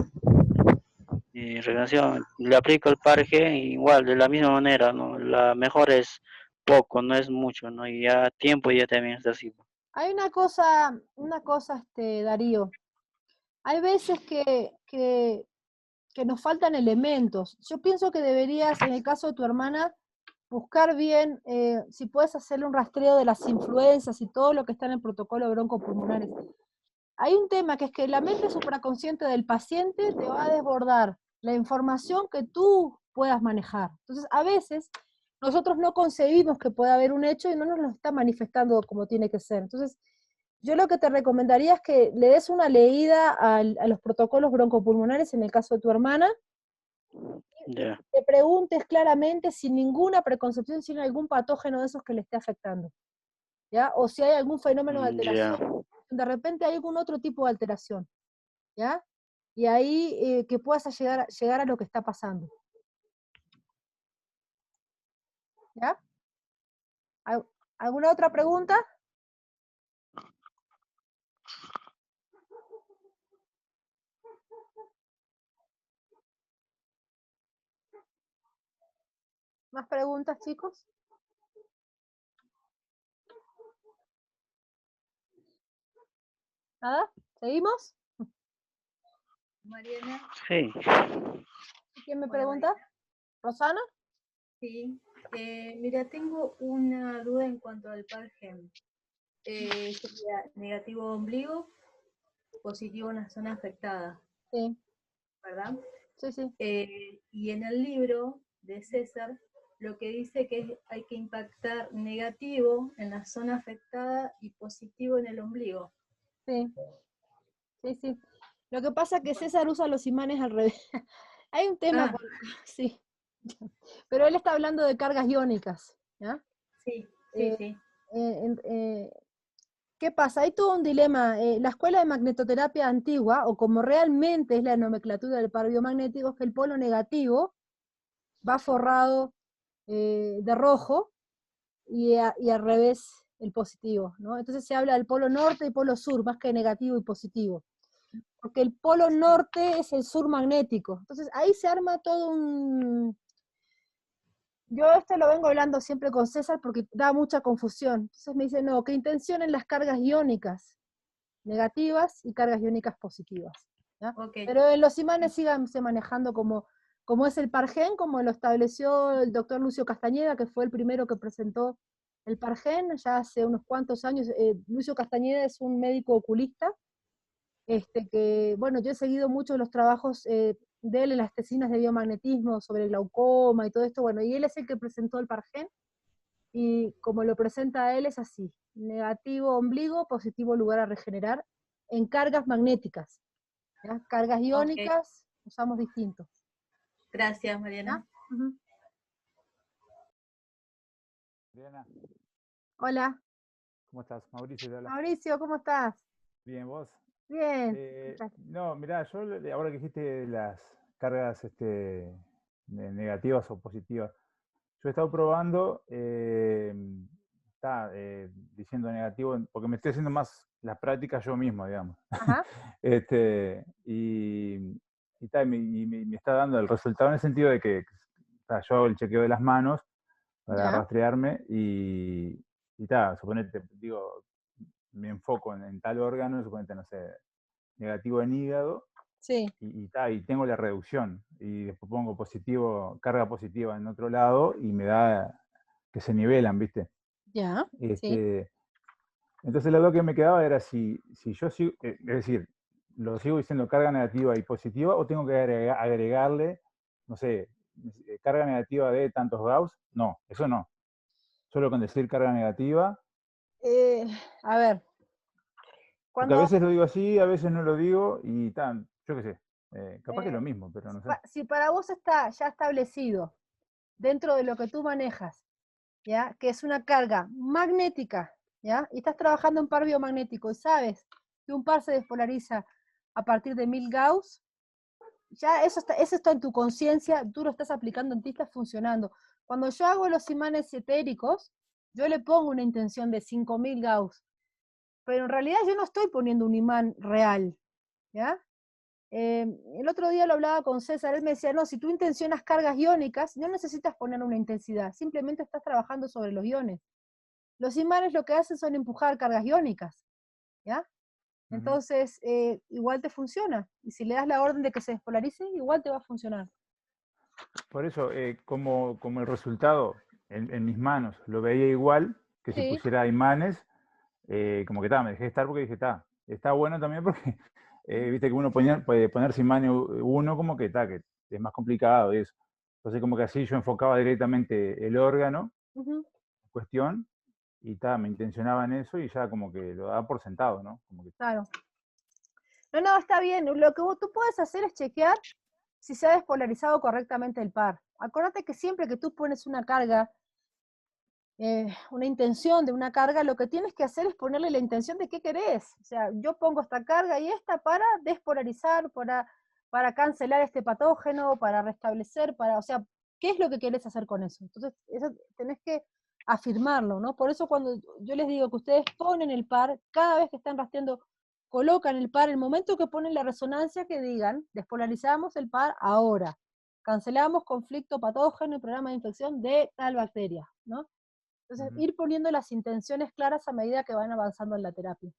Y regeneración, le aplico el parque igual, de la misma manera, ¿no? La mejor es poco, no es mucho, ¿no? Y ya tiempo ya también está así. Hay una cosa, Darío. Hay veces que nos faltan elementos. Yo pienso que deberías, en el caso de tu hermana, buscar bien si puedes hacerle un rastreo de las influencias y todo lo que está en el protocolo de broncopulmonares. Hay un tema que es que la mente supraconsciente del paciente te va a desbordar la información que tú puedas manejar. Entonces, a veces nosotros no concebimos que pueda haber un hecho y no nos lo está manifestando como tiene que ser. Entonces, yo lo que te recomendaría es que le des una leída a los protocolos broncopulmonares en el caso de tu hermana, Ya, te preguntes claramente sin ninguna preconcepción, si hay algún patógeno de esos que le esté afectando, ¿ya? O si hay algún fenómeno de ya. alteración, de repente hay algún otro tipo de alteración, ¿ya? Y ahí que puedas llegar a lo que está pasando, ¿ya? ¿Alguna otra pregunta? ¿Más preguntas, chicos? ¿Nada? ¿Seguimos? Mariana, Sí. ¿Quién me hola pregunta? Mariana. ¿Rosana? Sí, mira, tengo una duda en cuanto al Pargen. Sería negativo ombligo, positivo en la zona afectada, Sí, ¿verdad? sí, sí. Y en el libro de César, lo que dice que hay que impactar negativo en la zona afectada y positivo en el ombligo. Sí, sí, sí. Lo que pasa es que César usa los imanes al revés. Hay un tema con... Sí. Pero él está hablando de cargas iónicas, ¿ya? Sí, sí, Eh, sí. ¿Qué pasa? Hay todo un dilema. La escuela de magnetoterapia antigua, o como realmente es la nomenclatura del par biomagnético, es que el polo negativo va forrado de rojo y al revés el positivo, ¿no? Entonces se habla del polo norte y polo sur, más que negativo y positivo. Porque el polo norte es el sur magnético. Entonces ahí se arma todo Yo esto lo vengo hablando siempre con César porque da mucha confusión. Entonces me dice, no, que intención en las cargas iónicas negativas y cargas iónicas positivas. ¿ya? Ok. Pero en los imanes síganse manejando como es el PARGEN, como lo estableció el doctor Lucio Castañeda, que fue el primero que presentó el PARGEN ya hace unos cuantos años. Lucio Castañeda es un médico oculista, que, bueno, yo he seguido mucho los trabajos de él en las tesinas de biomagnetismo sobre el glaucoma y todo esto, bueno, y él es el que presentó el PARGEN, y como lo presenta él es así: negativo ombligo, positivo lugar a regenerar, en cargas magnéticas. ¿ya? Cargas iónicas, usamos distintos. Gracias, Mariana. ¿ya? Ujú. Mariana, Hola, ¿cómo estás? Mauricio te habla. Mauricio, ¿cómo estás? Bien, ¿vos? Bien. No, mirá, yo ahora que dijiste las cargas negativas o positivas, yo he estado probando, diciendo negativo, porque me estoy haciendo más las prácticas yo mismo, digamos. Ajá. Me está dando el resultado en el sentido de que yo hago el chequeo de las manos para Ya. rastrearme y suponete, digo, me enfoco en tal órgano, suponete, no sé, negativo en hígado, Sí. y tengo la reducción, y después pongo positivo, carga positiva en otro lado, y me da que se nivelan, ¿viste? Ya, sí. Entonces la duda que me quedaba era si yo sigo, es decir, lo sigo diciendo carga negativa y positiva, o tengo que agregarle, no sé, carga negativa de tantos Gauss. No, eso no. Solo con decir carga negativa. A ver. Porque a veces lo digo así, a veces no lo digo, y yo qué sé, capaz que es lo mismo, pero no sé. Si para vos está ya establecido dentro de lo que tú manejas, ¿ya? Que es una carga magnética, ¿ya? Y estás trabajando en par biomagnético y sabes que un par se despolariza a partir de 1000 Gauss, ya eso está en tu conciencia, tú lo estás aplicando en ti, está funcionando. Cuando yo hago los imanes etéricos, yo le pongo una intención de 5000 Gauss, pero en realidad yo no estoy poniendo un imán real, ¿ya? El otro día lo hablaba con César, él me decía, no, si tú intencionas cargas iónicas, no necesitas poner una intensidad, simplemente estás trabajando sobre los iones. Los imanes lo que hacen son empujar cargas iónicas, ¿ya? Entonces, igual te funciona, y si le das la orden de que se despolarice, igual te va a funcionar. Por eso, como el resultado en mis manos lo veía igual que si pusiera imanes, como que me dejé estar porque dije, está bueno también porque viste que uno puede ponerse imán uno como que es más complicado y eso. Entonces como que así yo enfocaba directamente el órgano en cuestión y me intencionaba en eso y ya como que lo daba por sentado, ¿no? Como que... Claro. No, está bien. Lo que tú puedes hacer es chequear si se ha despolarizado correctamente el par. Acuérdate que siempre que tú pones una carga, una intención de una carga, lo que tienes que hacer es ponerle la intención de qué querés. O sea, yo pongo esta carga y esta para despolarizar, para cancelar este patógeno, para restablecer, o sea, ¿qué es lo que querés hacer con eso? Entonces, eso tenés que afirmarlo, ¿no? Por eso cuando yo les digo que ustedes ponen el par, cada vez que están rastreando, colocan el par, el momento que ponen la resonancia, que digan, despolarizamos el par ahora, cancelamos conflicto patógeno y programa de infección de tal bacteria, ¿no? Entonces, ir poniendo las intenciones claras a medida que van avanzando en la terapia.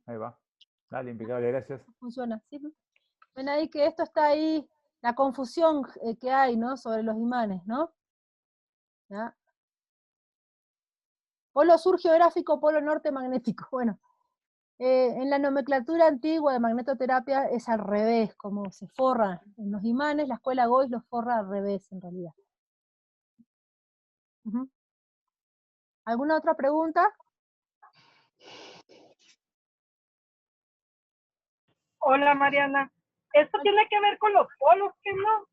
Ahí va. Dale, impecable, gracias. Funciona, ¿sí? Ven ahí que esto está ahí, la confusión que hay, ¿no? Sobre los imanes, ¿no? ¿Ya? Polo sur geográfico, polo norte magnético. Bueno, en la nomenclatura antigua de magnetoterapia es al revés, como se forra en los imanes, la escuela Gois los forra al revés, en realidad. ¿Alguna otra pregunta? Hola Mariana, esto tiene que ver con los polos, ¿qué no?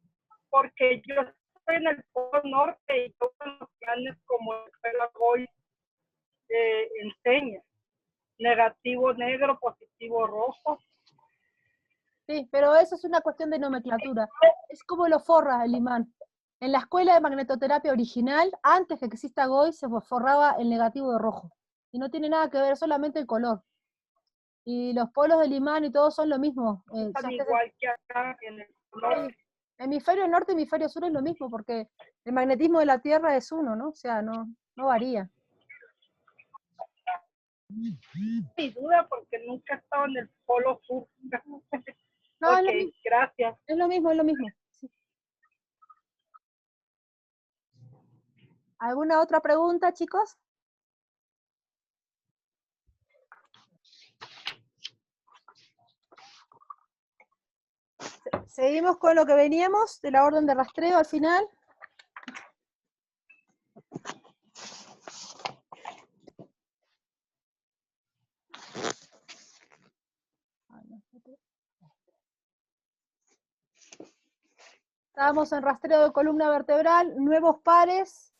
Porque yo estoy en el polo norte y yo con los planes como el escuela Gois enseña, negativo negro, positivo rojo. Sí, pero eso es una cuestión de nomenclatura. Es como lo forra el imán. En la escuela de magnetoterapia original, antes que exista Gois, se forraba el negativo de rojo. Y no tiene nada que ver, solamente el color. Y los polos del imán y todo son lo mismo. Igual que acá en el norte. Hemisferio norte, hemisferio sur es lo mismo, porque el magnetismo de la Tierra es uno, ¿no? O sea, no varía. Mi duda porque nunca he estado en el polo sur. No, ok, gracias. Es lo mismo, es lo mismo. Sí. ¿Alguna otra pregunta, chicos? Seguimos con lo que veníamos de la orden de rastreo al final. Estábamos en rastreo de columna vertebral, nuevos pares.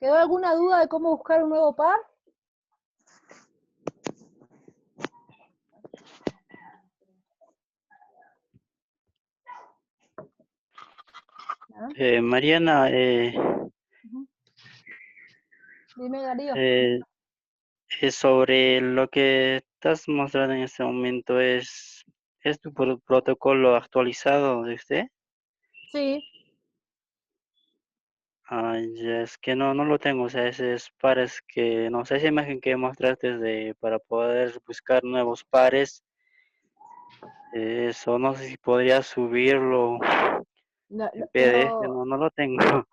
¿Quedó alguna duda de cómo buscar un nuevo par? Mariana, Dime, Darío. sobre lo que estás mostrando en este momento, ¿es tu protocolo actualizado de usted? Sí. Ya es que no lo tengo, o sea, esos pares que, no sé, esa imagen que mostraste para poder buscar nuevos pares, eso no sé si podría subirlo en PDF, Pero, no lo tengo.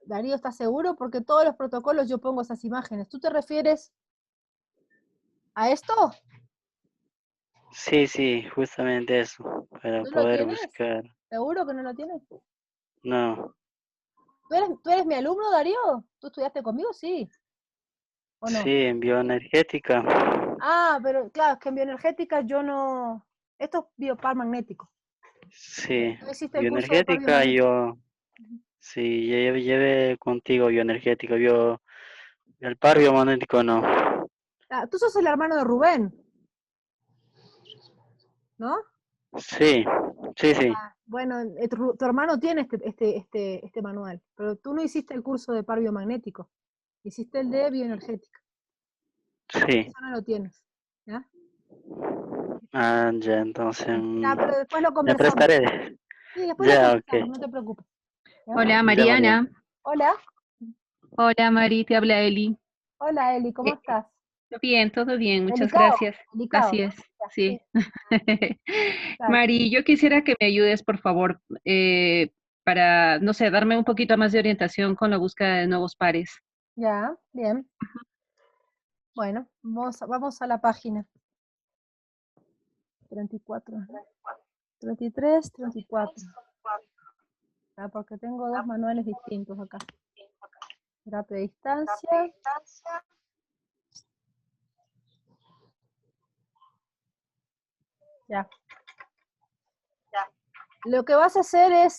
Darío, ¿estás seguro? Porque todos los protocolos yo pongo esas imágenes. ¿Tú te refieres a esto? Sí, justamente eso, para ¿No lo poder tienes? buscar. ¿Seguro que no lo tienes? No, ¿Tú eres mi alumno, Darío? ¿Tú estudiaste conmigo? Sí. ¿O no? sí, en bioenergética. Ah, pero claro, es que en bioenergética yo no... Esto es biopar magnético. Sí, ¿No hiciste el curso de par bioenergética biomagnético? sí, llevé contigo bioenergética, el par biomagnético no. Ah, tú sos el hermano de Rubén, ¿no? Sí. Ah, bueno, tu hermano tiene este manual, pero tú no hiciste el curso de par biomagnético, hiciste el de bioenergética. Sí. Eso no lo tienes, ¿ya? Ah, ya, entonces Ya, pero después lo me conversamos. prestaré. Sí, después lo Ya, conversamos, ok. no te preocupes. ¿Ya? Hola Ya, Mariana. Hola. Hola Mari, te habla Eli. Hola, Eli, ¿cómo estás? Bien, todo bien, muchas Delicado, gracias. delicado, Así ¿no? es, Ya, sí. Dale. Mari, yo quisiera que me ayudes, por favor, para, no sé, darme un poquito más de orientación con la búsqueda de nuevos pares. Ya, bien. Bueno, vamos a la página. 34. 33, 34. Ah, porque tengo dos manuales distintos acá. Terapia a distancia. Ya. Lo que vas a hacer es,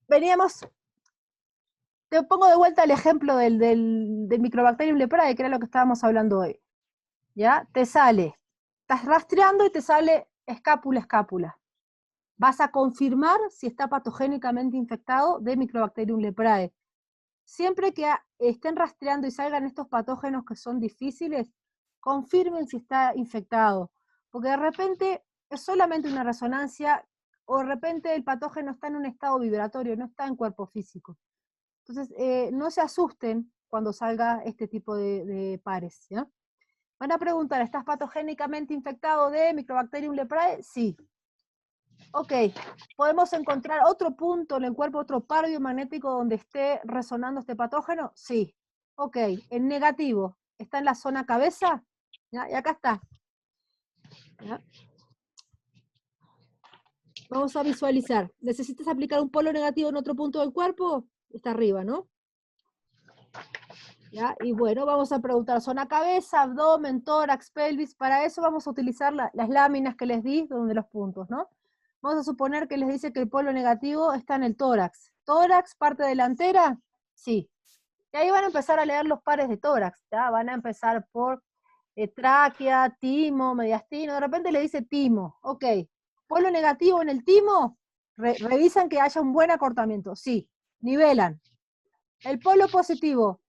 veníamos, te pongo de vuelta el ejemplo del Microbacterium leprae, que era lo que estábamos hablando hoy. ¿Ya? Te sale, estás rastreando y te sale escápula. Vas a confirmar si está patogénicamente infectado de Microbacterium leprae. Siempre que estén rastreando y salgan estos patógenos que son difíciles, confirmen si está infectado, porque de repente es solamente una resonancia o de repente el patógeno está en un estado vibratorio, no está en cuerpo físico. Entonces, no se asusten cuando salga este tipo de pares, ¿ya? Van a preguntar, ¿estás patogénicamente infectado de Microbacterium leprae? Sí. Ok, ¿podemos encontrar otro punto en el cuerpo, otro par biomagnético donde esté resonando este patógeno? Sí. Ok, en negativo, ¿está en la zona cabeza? ¿Ya? Y acá está. ¿Ya? Vamos a visualizar. ¿Necesitas aplicar un polo negativo en otro punto del cuerpo? Está arriba, ¿no? ¿Ya? Y bueno, vamos a preguntar zona cabeza, abdomen, tórax, pelvis. Para eso vamos a utilizar las láminas que les di, donde los puntos, ¿no? Vamos a suponer que les dice que el polo negativo está en el tórax. ¿Tórax, parte delantera? Sí. Y ahí van a empezar a leer los pares de tórax, ¿ya? Van a empezar por tráquea, timo, mediastino. De repente le dice timo. Ok. ¿Polo negativo en el timo? Revisan que haya un buen acortamiento. Sí. Nivelan. ¿El polo positivo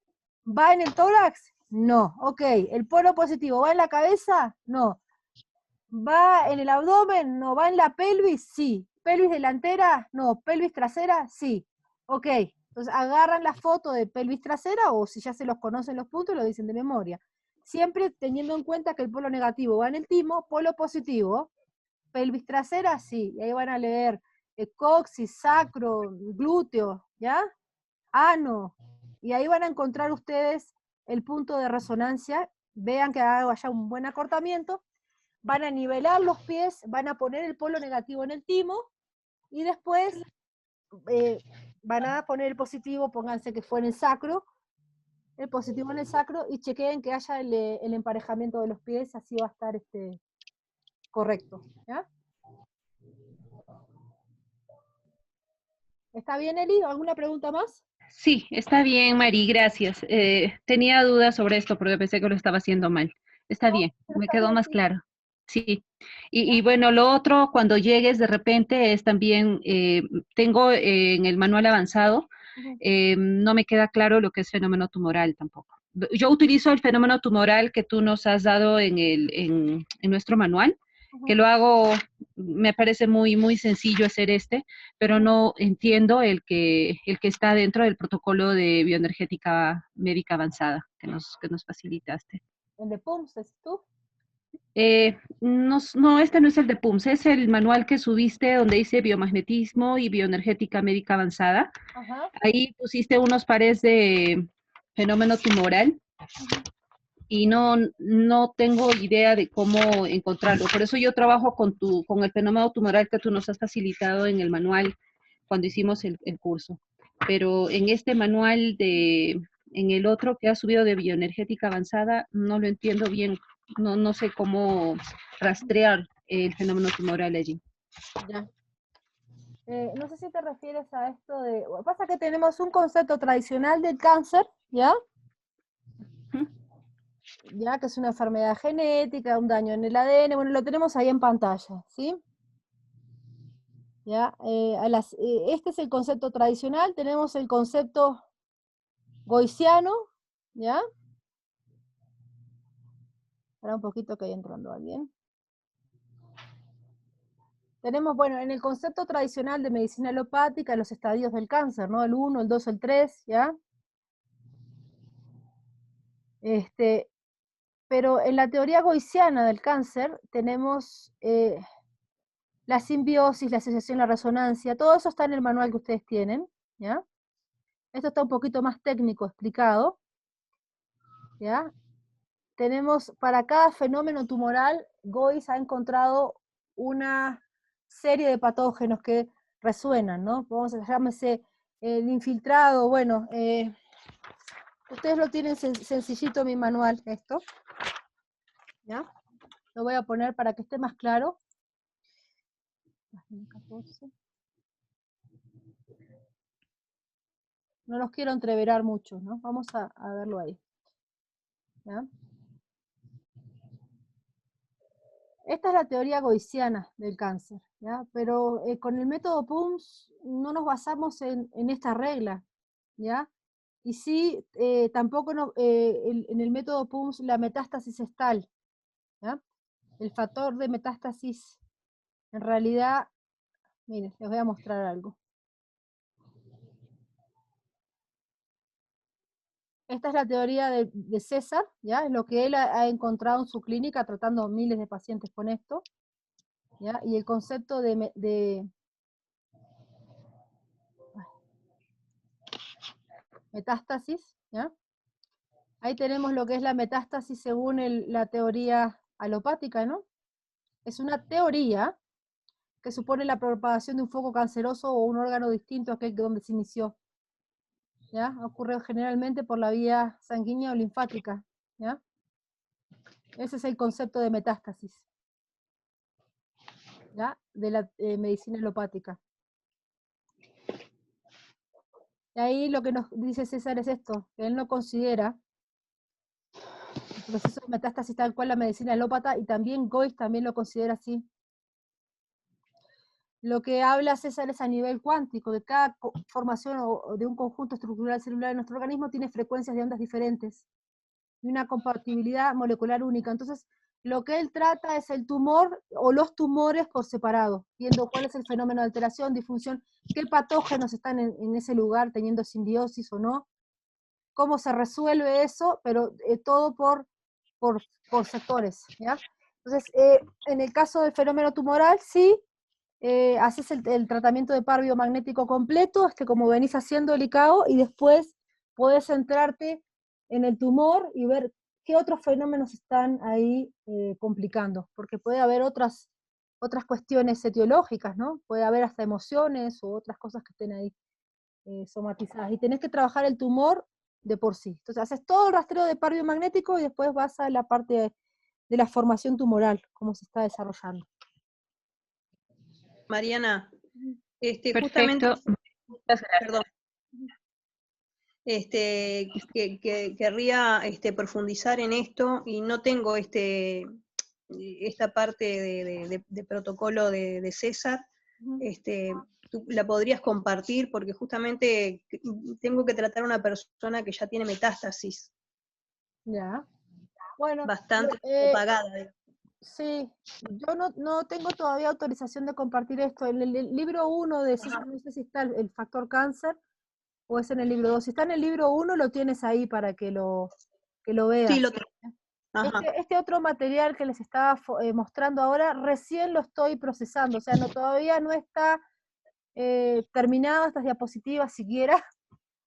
va en el tórax? No. Ok. ¿El polo positivo va en la cabeza? No. ¿Va en el abdomen? No. ¿Va en la pelvis? Sí. ¿Pelvis delantera? No. ¿Pelvis trasera? Sí. Ok. Entonces agarran la foto de pelvis trasera o si ya se los conocen los puntos, lo dicen de memoria. Siempre teniendo en cuenta que el polo negativo va en el timo, polo positivo, pelvis trasera, sí. Y ahí van a leer coxis, sacro, glúteo, ¿ya? Ano. Y ahí van a encontrar ustedes el punto de resonancia. Vean que haya un buen acortamiento. Van a nivelar los pies, van a poner el polo negativo en el timo y después van a poner el positivo, pónganse que fue en el sacro, el positivo en el sacro y chequeen que haya el emparejamiento de los pies, así va a estar correcto. ¿Ya? ¿Está bien, Eli? ¿Alguna pregunta más? Sí, está bien, Mari, gracias. Tenía dudas sobre esto porque pensé que lo estaba haciendo mal. Está bien, me quedó más claro. Sí. Y bueno, lo otro, cuando llegues de repente, es también, tengo en el manual avanzado, no me queda claro lo que es fenómeno tumoral tampoco. Yo utilizo el fenómeno tumoral que tú nos has dado en nuestro manual, que lo hago, me parece muy sencillo hacer pero no entiendo el que está dentro del protocolo de bioenergética médica avanzada que nos facilitaste. ¿El de PUMS, es tú? No, este no es el de PUMS, es el manual que subiste donde dice biomagnetismo y bioenergética médica avanzada. Ajá. Ahí pusiste unos pares de fenómeno tumoral y no tengo idea de cómo encontrarlo. Por eso yo trabajo con el fenómeno tumoral que tú nos has facilitado en el manual cuando hicimos el curso. Pero en este manual en el otro que ha subido de bioenergética avanzada, no lo entiendo bien. No sé cómo rastrear el fenómeno tumoral allí. Ya. No sé si te refieres a esto de... Pasa que tenemos un concepto tradicional del cáncer, ¿ya? Ya, que es una enfermedad genética, un daño en el ADN, bueno, lo tenemos ahí en pantalla, ¿sí? ¿Ya? Este es el concepto tradicional, tenemos el concepto goiciano, ¿ya? Espera un poquito que ahí entrando alguien. Tenemos, bueno, en el concepto tradicional de medicina alopática, los estadios del cáncer, ¿no? El 1, el 2, el 3, ¿ya? Pero en la teoría goiciana del cáncer tenemos la simbiosis, la asociación, la resonancia, todo eso está en el manual que ustedes tienen, ¿ya? Esto está un poquito más técnico explicado, ¿ya? Tenemos, para cada fenómeno tumoral, Goiz ha encontrado una serie de patógenos que resuenan, ¿no? Vamos a llamarse el infiltrado, bueno, ustedes lo tienen sencillito en mi manual, esto, ¿ya? Lo voy a poner para que esté más claro. Página 14. No los quiero entreverar mucho, ¿no? Vamos a verlo ahí. ¿Ya? Esta es la teoría goiciana del cáncer, ¿ya? Pero con el método PUMS no nos basamos en esta regla, ¿ya? Y sí, tampoco en el método PUMS la metástasis es tal, ¿ya? El factor de metástasis, en realidad, miren, les voy a mostrar algo. Esta es la teoría de César, ¿ya? Es lo que él ha encontrado en su clínica tratando miles de pacientes con esto, ¿ya? Y el concepto de metástasis, ¿ya? Ahí tenemos lo que es la metástasis según la teoría alopática, ¿no? Es una teoría que supone la propagación de un foco canceroso o un órgano distinto a aquel donde se inició, ¿ya? Ocurre generalmente por la vía sanguínea o linfática, ¿ya? Ese es el concepto de metástasis, ¿ya? De la medicina alopática. Y ahí lo que nos dice César es esto, que él no considera el proceso de metástasis tal cual la medicina alópata, y también Goiz también lo considera así. Lo que habla César es a nivel cuántico, de cada formación o de un conjunto estructural celular en nuestro organismo tiene frecuencias de ondas diferentes y una compatibilidad molecular única. Entonces, lo que él trata es el tumor o los tumores por separado, viendo cuál es el fenómeno de alteración, disfunción, qué patógenos están en ese lugar teniendo simbiosis o no, cómo se resuelve eso, pero todo por sectores, ¿ya? Entonces, en el caso del fenómeno tumoral, sí, haces el tratamiento de par biomagnético completo, como venís haciendo el ICAO, y después podés centrarte en el tumor y ver qué otros fenómenos están ahí complicando, porque puede haber otras cuestiones etiológicas, ¿no? Puede haber hasta emociones u otras cosas que estén ahí somatizadas, y tenés que trabajar el tumor de por sí. Entonces haces todo el rastreo de par biomagnético y después vas a la parte de la formación tumoral, cómo se está desarrollando. Mariana, justamente, Perfecto. Muchas gracias. perdón, querría profundizar en esto y no tengo esta parte de protocolo de César. ¿Tú la podrías compartir? Porque justamente tengo que tratar a una persona que ya tiene metástasis. Ya. Bueno. Bastante propagada. Sí, yo no tengo todavía autorización de compartir esto. En el libro 1 de César, no sé si está el factor cáncer, o es en el libro 2. Si está en el libro 1, lo tienes ahí para que lo veas. Sí, lo tengo. Ajá. Este otro material que les estaba mostrando ahora, recién lo estoy procesando, o sea, todavía no está terminado estas diapositivas siquiera,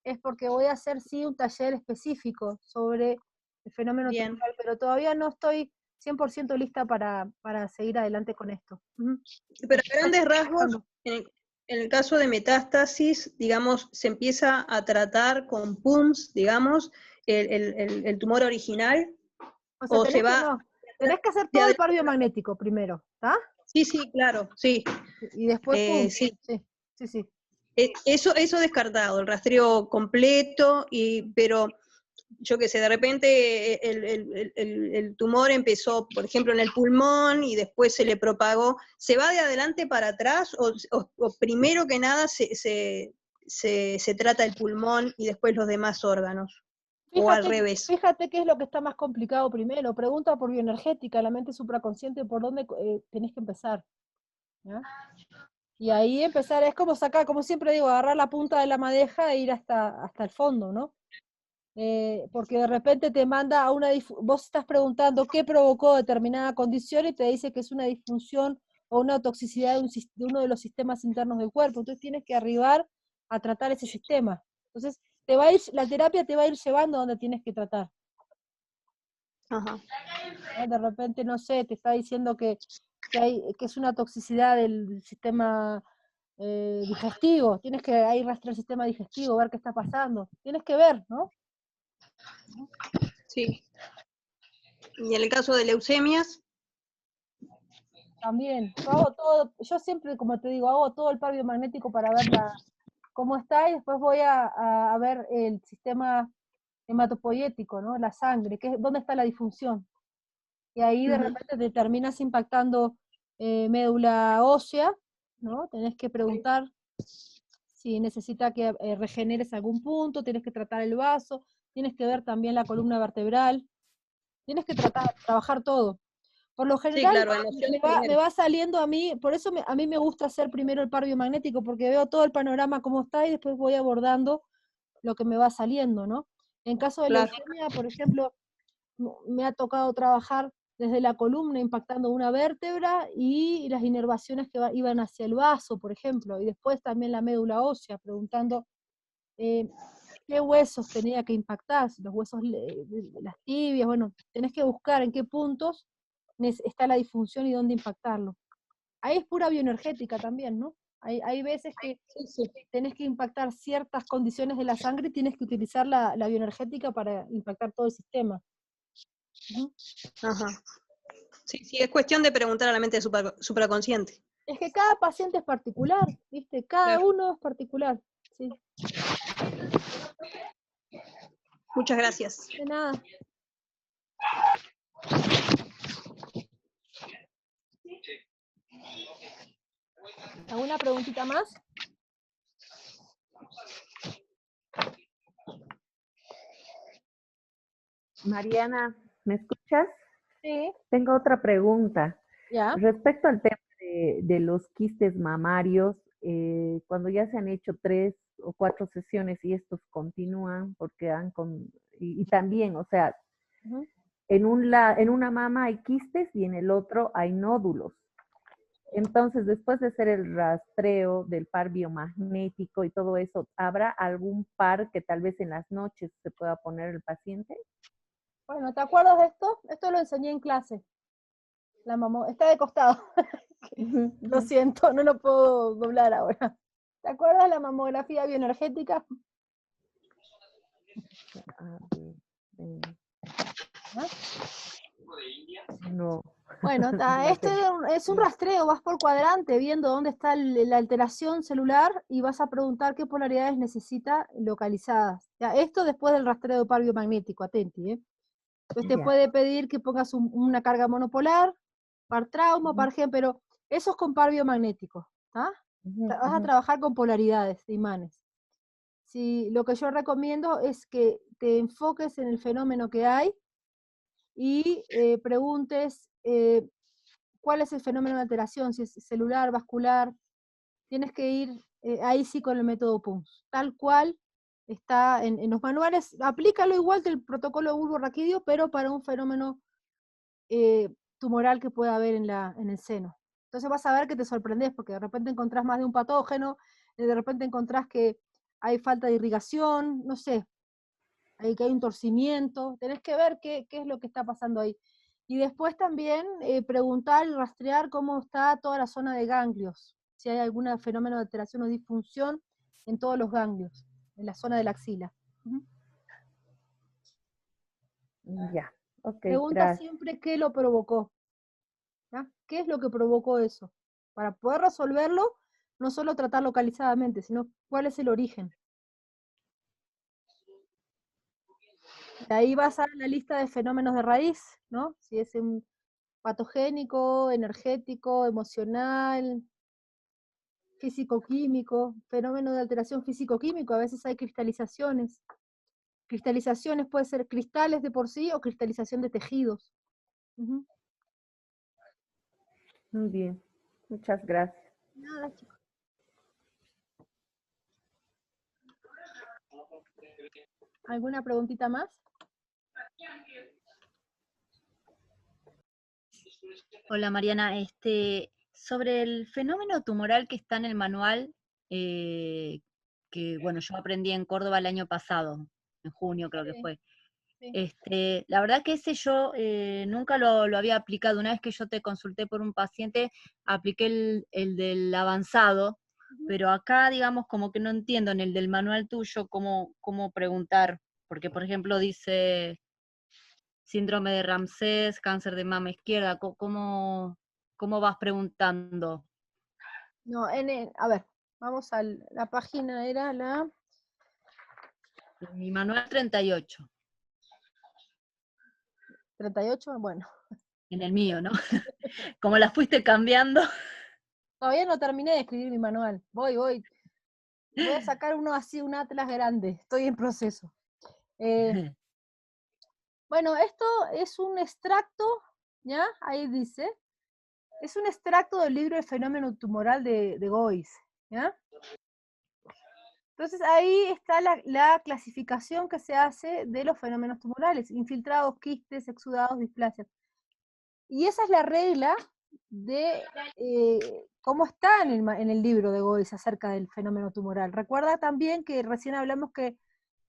es porque voy a hacer sí un taller específico sobre el fenómeno tumoral, pero todavía no estoy 100% lista para seguir adelante con esto. Pero a grandes rasgos, en el caso de metástasis, digamos, se empieza a tratar con PUMS, digamos, el tumor original, o se va... Tenés que hacer todo el par biomagnético primero, ¿está? Sí, sí, claro, sí. Y después PUMS, sí. Eso descartado, el rastreo completo, pero yo qué sé, de repente el tumor empezó, por ejemplo, en el pulmón y después se le propagó. ¿Se va de adelante para atrás o primero que nada se trata el pulmón y después los demás órganos? O al revés. Fíjate qué es lo que está más complicado primero. Pregunta por bioenergética, la mente supraconsciente, por dónde tenés que empezar. ¿Ya? Y ahí empezar, es como sacar, como siempre digo, agarrar la punta de la madeja e ir hasta el fondo, ¿no? Porque de repente te manda a vos estás preguntando qué provocó determinada condición y te dice que es una disfunción o una toxicidad de uno de los sistemas internos del cuerpo, entonces tienes que arribar a tratar ese sistema. Entonces la terapia te va a ir llevando a donde tienes que tratar. Ajá. De repente, no sé, te está diciendo que es una toxicidad del sistema digestivo, tienes que ahí rastrear el sistema digestivo, ver qué está pasando, tienes que ver, ¿no? Sí. ¿Y en el caso de leucemias? También, yo hago todo, yo siempre, como te digo, hago todo el par biomagnético para ver cómo está, y después voy a ver el sistema hematopoyético, ¿no? La sangre, dónde está la disfunción. Y ahí de repente te terminas impactando médula ósea, ¿no? Tenés que preguntar si necesita que regeneres algún punto, tienes que tratar el vaso, tienes que ver también la columna vertebral, tienes que trabajar todo. Por lo general, sí, claro, me va saliendo a mí, por eso a mí me gusta hacer primero el par biomagnético, porque veo todo el panorama como está y después voy abordando lo que me va saliendo, ¿no? En caso de leucemia, por ejemplo, me ha tocado trabajar desde la columna impactando una vértebra y las inervaciones que iban hacia el vaso, por ejemplo, y después también la médula ósea, preguntando qué huesos tenía que impactar, si los huesos, las tibias, bueno, tenés que buscar en qué puntos está la disfunción y dónde impactarlo. Ahí es pura bioenergética también, ¿no? Hay veces que tenés que impactar ciertas condiciones de la sangre y tienes que utilizar la bioenergética para impactar todo el sistema. Ajá. Sí, es cuestión de preguntar a la mente supraconsciente. Es que cada paciente es particular, ¿viste? Cada uno es particular, sí. Muchas gracias. De nada. ¿Alguna preguntita más? Mariana, ¿me escuchas? Sí. Tengo otra pregunta. Ya. Respecto al tema de los quistes mamarios, cuando ya se han hecho 3 o 4 sesiones y estos continúan porque y también, o sea, Ujú. en una mama hay quistes y en el otro hay nódulos. Entonces, después de hacer el rastreo del par biomagnético y todo eso, ¿habrá algún par que tal vez en las noches se pueda poner el paciente? Bueno, ¿te acuerdas de esto? Esto lo enseñé en clase. Está de costado. Lo siento, no lo puedo doblar ahora. ¿Te acuerdas de la mamografía bioenergética? ¿Ah? No. Bueno, este es un rastreo, vas por cuadrante viendo dónde está la alteración celular y vas a preguntar qué polaridades necesita localizadas. Ya, esto después del rastreo de par biomagnético, atenti. Entonces te Ya. puede pedir que pongas una carga monopolar, par trauma, par gen, pero eso es con par biomagnético. ¿Tá? Vas a trabajar con polaridades de imanes. Lo que yo recomiendo es que te enfoques en el fenómeno que hay y preguntes cuál es el fenómeno de alteración, si es celular, vascular. Tienes que ir ahí sí con el método PUMS, tal cual está en los manuales. Aplícalo igual que el protocolo bulbo-raquídeo, pero para un fenómeno tumoral que pueda haber en el seno. Entonces vas a ver que te sorprendes, porque de repente encontrás más de un patógeno, de repente encontrás que hay falta de irrigación, no sé, que hay un torcimiento, tenés que ver qué es lo que está pasando ahí. Y después también preguntar y rastrear cómo está toda la zona de ganglios, si hay algún fenómeno de alteración o disfunción en todos los ganglios, en la zona de la axila. Ya, ok, Pregunta gracias. siempre qué lo provocó. ¿Ya? ¿Qué es lo que provocó eso? Para poder resolverlo, no solo tratar localizadamente, sino cuál es el origen. De ahí vas a la lista de fenómenos de raíz, ¿no? Si es un patogénico, energético, emocional, físico-químico, fenómeno de alteración físico-químico, a veces hay cristalizaciones. Cristalizaciones puede ser cristales de por sí o cristalización de tejidos. Muy bien, muchas gracias. Nada, chicos. ¿Alguna preguntita más? Hola Mariana, sobre el fenómeno tumoral que está en el manual, que bueno, yo aprendí en Córdoba el año pasado, en junio creo que fue. La verdad que ese yo nunca lo había aplicado. Una vez que yo te consulté por un paciente, apliqué el del avanzado, pero acá, digamos, como que no entiendo en el del manual tuyo cómo preguntar, porque por ejemplo dice síndrome de Ramsés, cáncer de mama izquierda, ¿cómo vas preguntando? No, a ver, vamos a la página, era la... Mi manual 38. 38, bueno. En el mío, ¿no? Como la fuiste cambiando. Todavía no terminé de escribir mi manual. Voy a sacar uno así, un atlas grande. Estoy en proceso. Bueno, esto es un extracto, ¿ya? Ahí dice. Es un extracto del libro El fenómeno tumoral de Gois, ¿ya? Entonces ahí está la clasificación que se hace de los fenómenos tumorales, infiltrados, quistes, exudados, displasias. Y esa es la regla de cómo está en el libro de Gois acerca del fenómeno tumoral. Recuerda también que recién hablamos que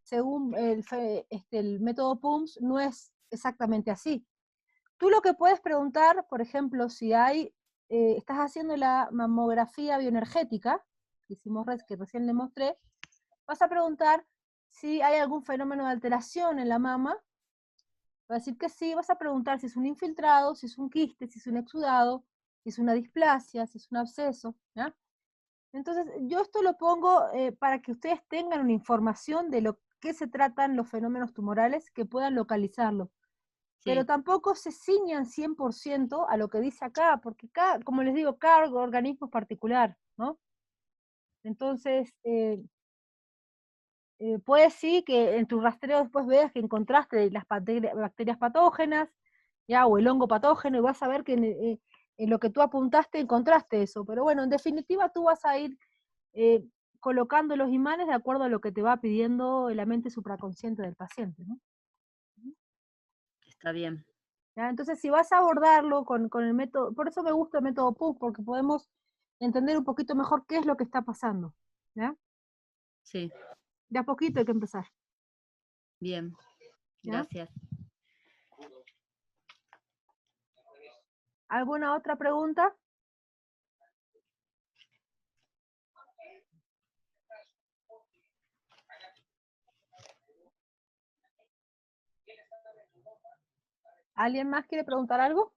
según el método PUMS no es exactamente así. Tú lo que puedes preguntar, por ejemplo, si estás haciendo la mamografía bioenergética, que recién le mostré, vas a preguntar si hay algún fenómeno de alteración en la mama. Va a decir que sí, vas a preguntar si es un infiltrado, si es un quiste, si es un exudado, si es una displasia, si es un absceso, ¿ya? Entonces, yo esto lo pongo para que ustedes tengan una información de lo que se tratan los fenómenos tumorales, que puedan localizarlo. Sí. Pero tampoco se ciñan 100% a lo que dice acá, porque como les digo, cada organismo es particular, ¿no? Entonces, puede sí que en tu rastreo después veas que encontraste las bacterias patógenas, ya, o el hongo patógeno, y vas a ver que en lo que tú apuntaste encontraste eso. Pero bueno, en definitiva tú vas a ir colocando los imanes de acuerdo a lo que te va pidiendo la mente supraconsciente del paciente, ¿no? Está bien. ¿Ya? Entonces, si vas a abordarlo con el método, por eso me gusta el método PUC, porque podemos entender un poquito mejor qué es lo que está pasando, ¿ya? Sí. De a poquito hay que empezar. Bien, ¿Ya? gracias. ¿Alguna otra pregunta? ¿Alguien más quiere preguntar algo?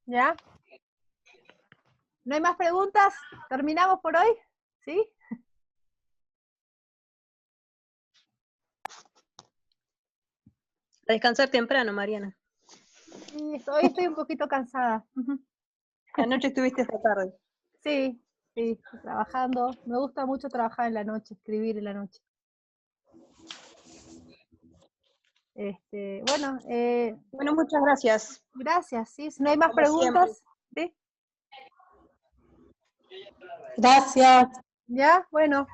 ¿Ya? ¿No hay más preguntas? ¿Terminamos por hoy? ¿Sí? A descansar temprano, Mariana. Sí, hoy estoy un poquito cansada. Anoche estuviste esta tarde. Sí, sí, trabajando. Me gusta mucho trabajar en la noche, escribir en la noche. Bueno, muchas gracias. Gracias, sí. Si no hay más Como siempre. preguntas, ¿sí? Gracias. ¿Ya? Bueno.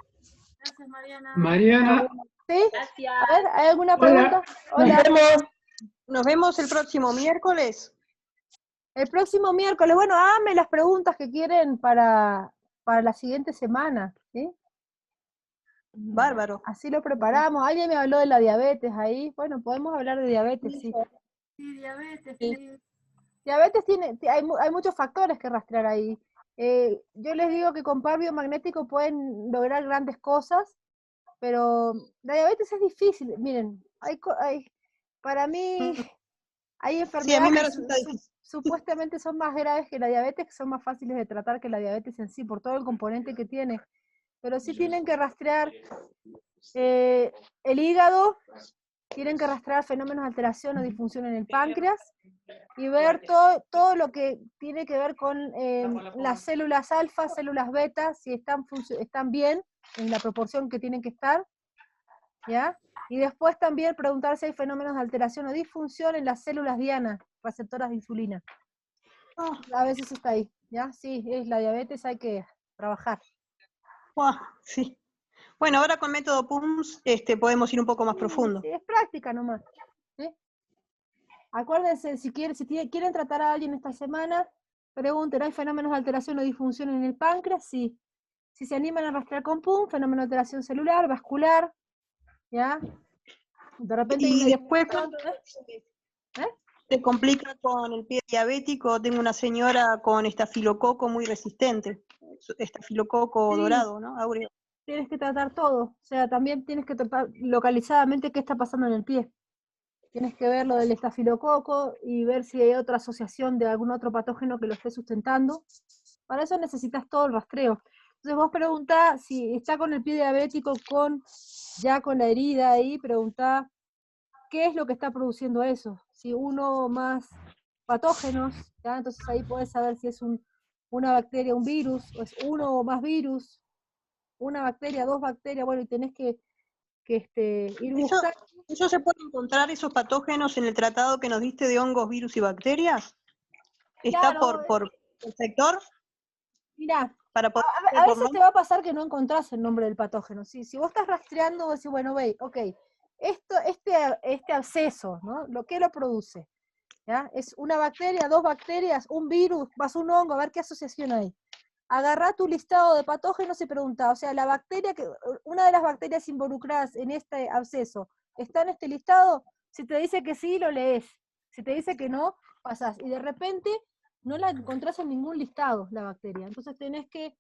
Gracias, Mariana. Mariana. ¿Sí? Gracias. A ver, ¿hay alguna Hola. pregunta? Hola. Nos vemos. Nos vemos el próximo miércoles. El próximo miércoles. Bueno, háganme las preguntas que quieren para la siguiente semana, ¿sí? Bárbaro. Así lo preparamos. Alguien me habló de la diabetes ahí. Bueno, podemos hablar de diabetes, sí. Sí, diabetes, Sí. sí. Diabetes hay muchos factores que rastrear ahí. Yo les digo que con par biomagnético pueden lograr grandes cosas, pero la diabetes es difícil. Miren, para mí hay Sí, a enfermedades mí me que resulta difícil. supuestamente son más graves que la diabetes, que son más fáciles de tratar que la diabetes en sí, por todo el componente que tiene. Pero sí tienen que rastrear el hígado, tienen que rastrear fenómenos de alteración o disfunción en el páncreas y ver todo lo que tiene que ver con las células alfa, células beta, si están bien en la proporción que tienen que estar, ¿ya? Y después también preguntar si hay fenómenos de alteración o disfunción en las células diana, receptoras de insulina. A veces está ahí, ¿ya? Sí, es la diabetes, hay que trabajar. Sí. Bueno, ahora con método PUMS podemos ir un poco más profundo. Sí, es práctica nomás. ¿Sí? Acuérdense, si quieren tratar a alguien esta semana, pregunten, ¿hay fenómenos de alteración o disfunción en el páncreas? Sí. Si se animan a rastrear con PUM, fenómeno de alteración celular, vascular, ¿ya? De repente... Y después, ¿Eh? se complica con el pie diabético. Tengo una señora con estafilococo muy resistente. Estafilococo Sí. dorado, ¿no? Áureo. Tienes que tratar todo, o sea, también tienes que tratar localizadamente qué está pasando en el pie. Tienes que ver lo del estafilococo y ver si hay otra asociación de algún otro patógeno que lo esté sustentando. Para eso necesitas todo el rastreo. Entonces vos preguntá si está con el pie diabético, ya con la herida ahí, preguntá qué es lo que está produciendo eso. Si uno o más patógenos, ¿ya? Entonces ahí podés saber si es una bacteria, un virus, o es uno o más virus, una bacteria, dos bacterias, bueno, y tenés que ir buscando. ¿Eso se puede encontrar, esos patógenos, en el tratado que nos diste de hongos, virus y bacterias? ¿Está Claro, por el sector? Mirá, Para poder a veces te va a pasar que no encontrás el nombre del patógeno. Si vos estás rastreando, vos decís, bueno, ve, ok, este absceso, ¿no? ¿Qué lo produce? ¿Ya? ¿Es una bacteria, dos bacterias, un virus, más un hongo? A ver qué asociación hay. Agarrá tu listado de patógenos y preguntá, o sea, una de las bacterias involucradas en este absceso, ¿está en este listado? Si te dice que sí, lo lees. Si te dice que no, pasás. Y de repente no la encontrás en ningún listado, la bacteria. Entonces tenés que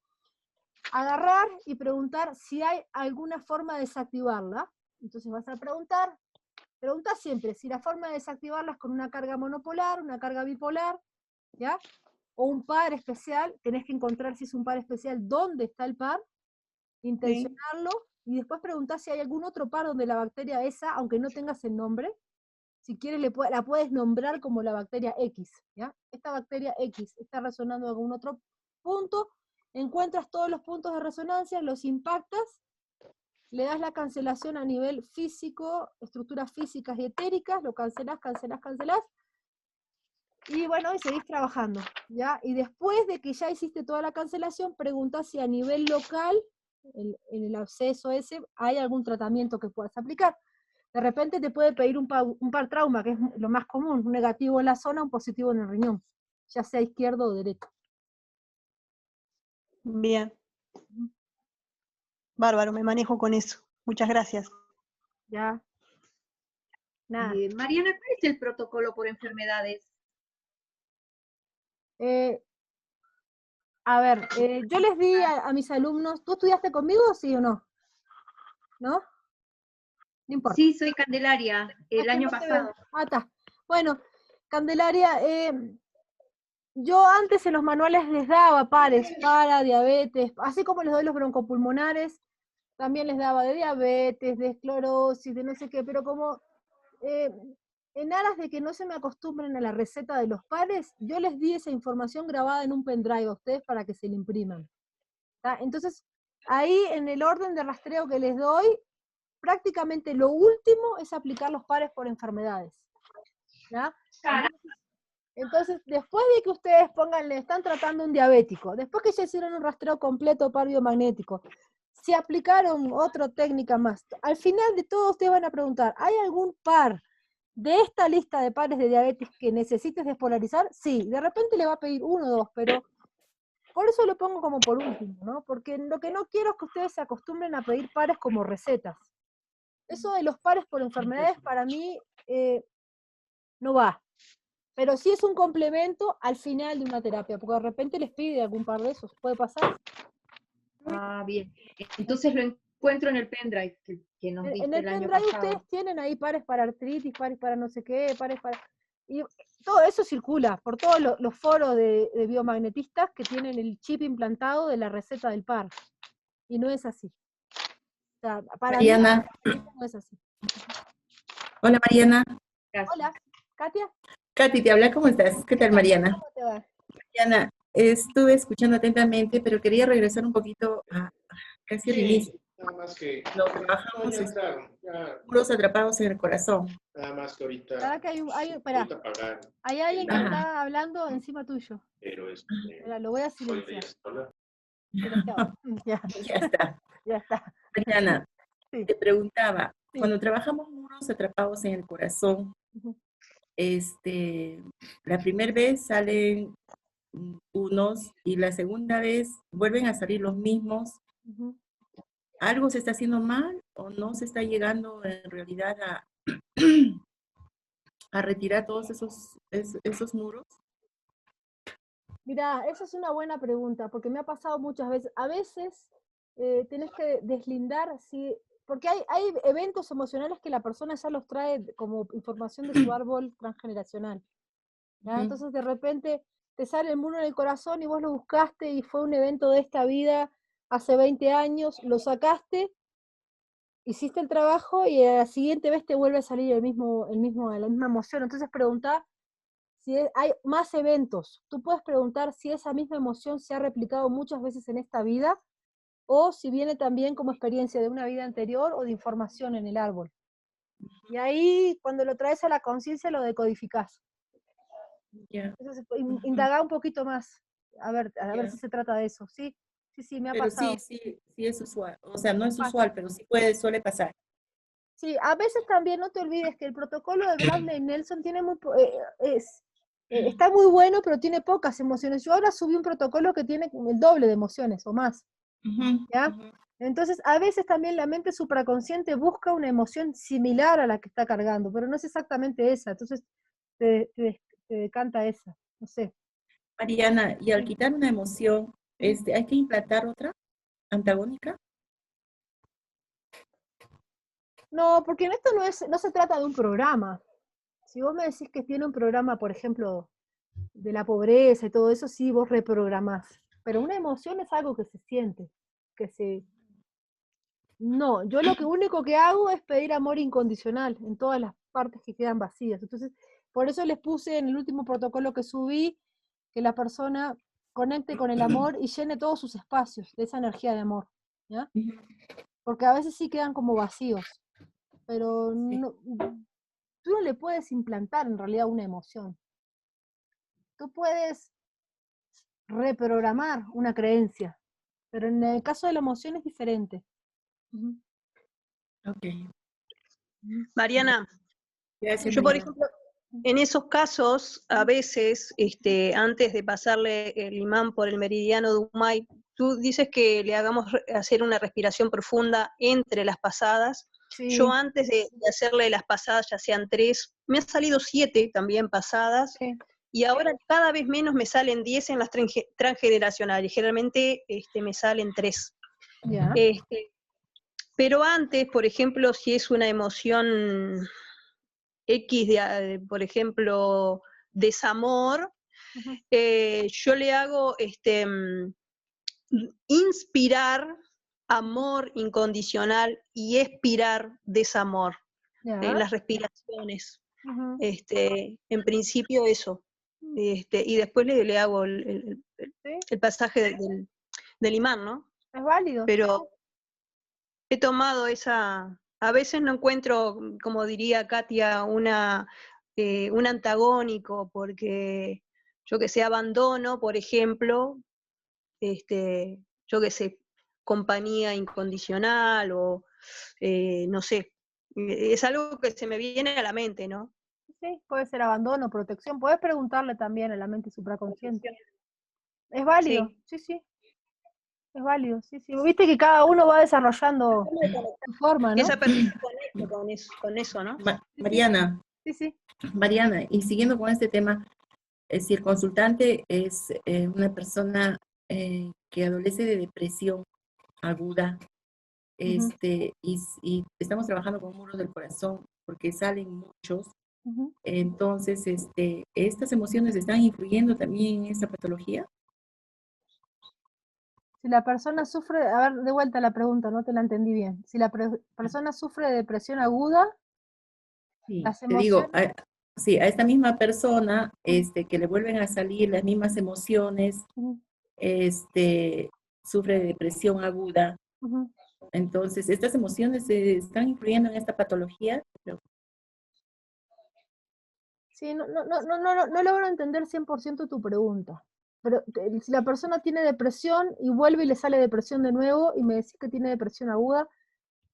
agarrar y preguntar si hay alguna forma de desactivarla. Entonces vas a preguntar, Pregunta siempre si la forma de desactivarla es con una carga monopolar, una carga bipolar, ¿ya? O un par especial, tenés que encontrar si es un par especial, dónde está el par, intencionarlo, y después preguntar si hay algún otro par donde la bacteria esa, aunque no tengas el nombre, si quieres la puedes nombrar como la bacteria X, ¿ya? Esta bacteria X está resonando en algún otro punto, encuentras todos los puntos de resonancia, los impactas, le das la cancelación a nivel físico, estructuras físicas y etéricas, lo cancelás, y bueno, y seguís trabajando, ¿ya? Y después de que ya hiciste toda la cancelación, preguntás si a nivel local, en el absceso ese, hay algún tratamiento que puedas aplicar. De repente te puede pedir un par trauma, que es lo más común, un negativo en la zona, un positivo en el riñón, ya sea izquierdo o derecho. Bien. Bárbaro, me manejo con eso. Muchas gracias. Ya. Nada. Mariana, ¿cuál es el protocolo por enfermedades? A ver, yo les di a mis alumnos, ¿tú estudiaste conmigo, sí o no? ¿No? No importa. Sí, soy Candelaria, el año pasado. Ah, está. Bueno, Candelaria, yo antes en los manuales les daba pares para diabetes, así como les doy los broncopulmonares, también les daba de diabetes, de esclerosis, de no sé qué, pero como en aras de que no se me acostumbren a la receta de los pares, yo les di esa información grabada en un pendrive a ustedes para que se la impriman. ¿Tá? Entonces, ahí en el orden de rastreo que les doy, prácticamente lo último es aplicar los pares por enfermedades. ¿Ya? Entonces, después de que ustedes pónganle, están tratando un diabético, después que ya hicieron un rastreo completo par biomagnético, si aplicaron otra técnica más, al final de todo ustedes van a preguntar, ¿hay algún par de esta lista de pares de diabetes que necesites despolarizar? Sí, de repente le va a pedir 1 o 2, pero por eso lo pongo como por último, ¿no? Porque lo que no quiero es que ustedes se acostumbren a pedir pares como recetas. Eso de los pares por enfermedades para mí no va. Pero sí es un complemento al final de una terapia, porque de repente les pide algún par de esos, puede pasar. Ah, bien. Entonces lo encuentro en el pendrive que nos diste En el el año pendrive pasado. ustedes tienen ahí pares para artritis, pares para no sé qué, pares para... Y todo eso circula por todos los foros de biomagnetistas que tienen el chip implantado de la receta del par. Y no es así. O sea, para Mariana. mí no es así. Hola, Mariana. Hola, ¿Katia? Katy, te habla, ¿cómo estás? ¿Qué tal, Mariana? ¿Cómo te va? Mariana, estuve escuchando atentamente, pero quería regresar un poquito a casi al inicio. Nada más que... Lo trabajamos, ya entraron, ya. muros atrpados en el corazón. Nada más que ahorita... ¿Verdad que espera, ahorita apagaron. hay alguien que Ajá. está hablando encima tuyo? Pero Espera, lo voy a silenciar. sola. Ya. Ya está. Ya está. Mariana, te preguntaba, Sí. cuando trabajamos muros atrapados en el corazón, la primera vez salen unos y la segunda vez vuelven a salir los mismos. ¿Algo se está haciendo mal o no se está llegando en realidad a retirar todos esos muros? Mira, esa es una buena pregunta, porque me ha pasado muchas veces. A veces tenés que deslindar, porque hay eventos emocionales que la persona ya los trae como información de su árbol transgeneracional. ¿Ya? Entonces de repente te sale el muro en el corazón y vos lo buscaste y fue un evento de esta vida hace 20 años, lo sacaste, hiciste el trabajo y a la siguiente vez te vuelve a salir la misma emoción. Entonces preguntá si hay más eventos. Tú puedes preguntar si esa misma emoción se ha replicado muchas veces en esta vida o si viene también como experiencia de una vida anterior o de información en el árbol. Y ahí, cuando lo traes a la conciencia, lo decodificás. Entonces, indagá un poquito más, a ver si se trata de eso. Sí, me ha pasado. Sí es usual. O sea, no es usual, pero sí suele pasar. Sí, a veces también no te olvides que el protocolo de Bradley Nelson tiene está muy bueno, pero tiene pocas emociones. Yo ahora subí un protocolo que tiene el doble de emociones o más. ¿Ya? Entonces, a veces también la mente supraconsciente busca una emoción similar a la que está cargando, pero no es exactamente esa. Entonces, te decanta esa. No sé. Mariana, y al quitar una emoción, ¿hay que implantar otra antagónica? No, porque en esto no se trata de un programa. Si vos me decís que tiene un programa, por ejemplo, de la pobreza y todo eso, sí, vos reprogramás. Pero una emoción es algo que se siente, que se... No, yo lo único que hago es pedir amor incondicional en todas las partes que quedan vacías. Entonces, por eso les puse en el último protocolo que subí, que la persona conecte con el amor y llene todos sus espacios de esa energía de amor, ¿ya? Porque a veces sí quedan como vacíos, pero no, tú no le puedes implantar en realidad una emoción. Tú puedes reprogramar una creencia, pero en el caso de la emoción es diferente. Ok. Mariana, Gracias, yo por Mariana. ejemplo, en esos casos, a veces, antes de pasarle el imán por el meridiano de Umay, tú dices que le hagamos hacer una respiración profunda entre las pasadas. Sí. Yo antes de hacerle las pasadas, ya sean 3, me han salido 7 también pasadas, sí. Y ahora cada vez menos me salen 10 en las transgeneracionales, generalmente me salen 3. Ya. Pero antes, por ejemplo, si es una emoción X, por ejemplo, desamor, yo le hago inspirar amor incondicional y expirar desamor en las respiraciones. En principio eso. Y después le hago el pasaje del imán, ¿no? Es válido. Pero he tomado a veces no encuentro, como diría Katia, un antagónico, porque yo que sé, abandono, por ejemplo, yo que sé, compañía incondicional o no sé, es algo que se me viene a la mente, ¿no? Sí, puede ser abandono, protección, puedes preguntarle también a la mente supraconsciente. Es válido, sí, sí. Es válido, sí, sí. Viste que cada uno va desarrollando su forma, ¿no? Esa persona conecta con eso, ¿no? Mariana. Sí, sí. Mariana, y siguiendo con este tema, si el consultante es una persona que adolece de depresión aguda, y estamos trabajando con muros del corazón, porque salen muchos, entonces, ¿estas emociones están influyendo también en esta patología? Si la persona sufre, a ver, de vuelta la pregunta, no te la entendí bien. Si la persona sufre de depresión aguda, Sí, las te digo, emociones... sí, a esta misma persona, que le vuelven a salir las mismas emociones, sufre de depresión aguda. Entonces, ¿estas emociones están influyendo en esta patología? Sí, no logro entender 100% tu pregunta. Pero si la persona tiene depresión y vuelve y le sale depresión de nuevo y me decís que tiene depresión aguda,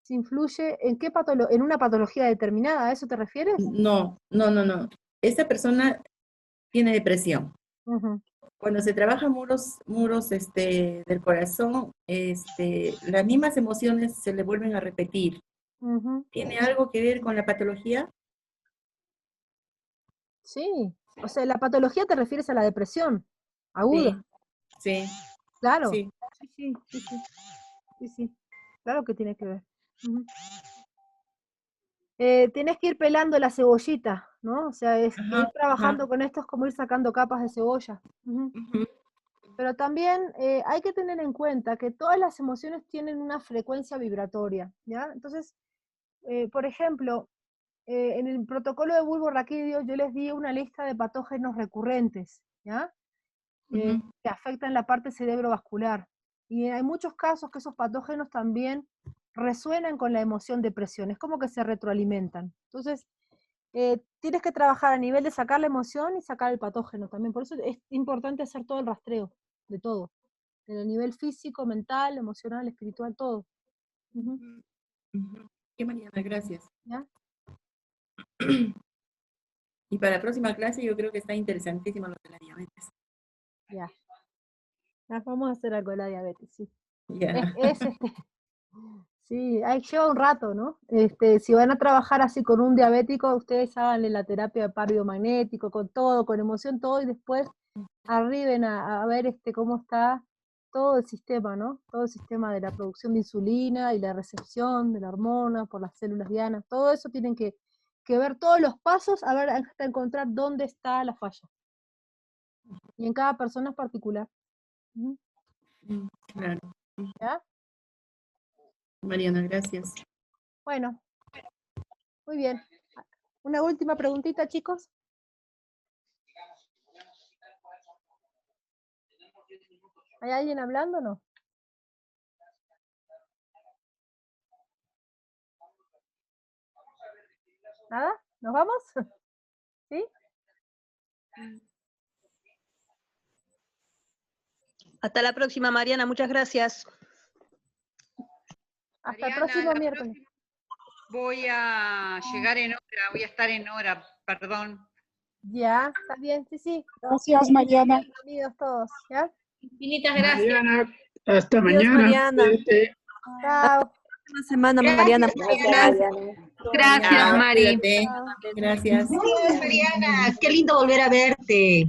¿se influye en qué en una patología determinada? ¿A eso te refieres? No. Esta persona tiene depresión. Cuando se trabaja muros del corazón, las mismas emociones se le vuelven a repetir. ¿Tiene algo que ver con la patología? Sí, o sea, la patología te refieres a la depresión aguda. Sí. Claro. Sí. Sí. Claro que tiene que ver. Tenés que ir pelando la cebollita, ¿no? O sea, ir trabajando con esto es como ir sacando capas de cebolla. Pero también hay que tener en cuenta que todas las emociones tienen una frecuencia vibratoria, ¿ya? Entonces, por ejemplo, en el protocolo de bulbo raquídeo yo les di una lista de patógenos recurrentes, ¿ya? Que afectan la parte cerebrovascular. Y hay muchos casos que esos patógenos también resuenan con la emoción depresión, es como que se retroalimentan. Entonces, tienes que trabajar a nivel de sacar la emoción y sacar el patógeno también. Por eso es importante hacer todo el rastreo de todo, en el nivel físico, mental, emocional, espiritual, todo. Qué Mariana, gracias. ¿Ya? Y para la próxima clase yo creo que está interesantísimo lo de la diabetes. Ya. Vamos a hacer algo de la diabetes, sí. Ya. Sí, lleva un rato, ¿no? Si van a trabajar así con un diabético, ustedes háganle la terapia de par biomagnético, con todo, con emoción, todo, y después arriben a ver cómo está todo el sistema, ¿no? Todo el sistema de la producción de insulina y la recepción de la hormona por las células dianas, todo eso tienen que ver todos los pasos a ver hasta encontrar dónde está la falla. Y en cada persona es particular. Ujú. Claro. ¿Ya? Mariana, gracias. Bueno, muy bien. Una última preguntita, chicos. ¿Hay alguien hablando o no? ¿Nada? ¿Nos vamos? ¿Sí? Hasta la próxima, Mariana, muchas gracias. Hasta el próximo miércoles. Voy a llegar en hora, voy a estar en hora, perdón. Ya, está bien, sí. Gracias, Mariana. Bienvenidos todos, ¿ya? Infinitas gracias. Mariana, hasta Adiós, mañana. Mariana. Cuídate. Chao. Buena semana, Mariana. Gracias, Mari. Cuídate. Gracias. Gracias, Mariana. Qué lindo volver a verte.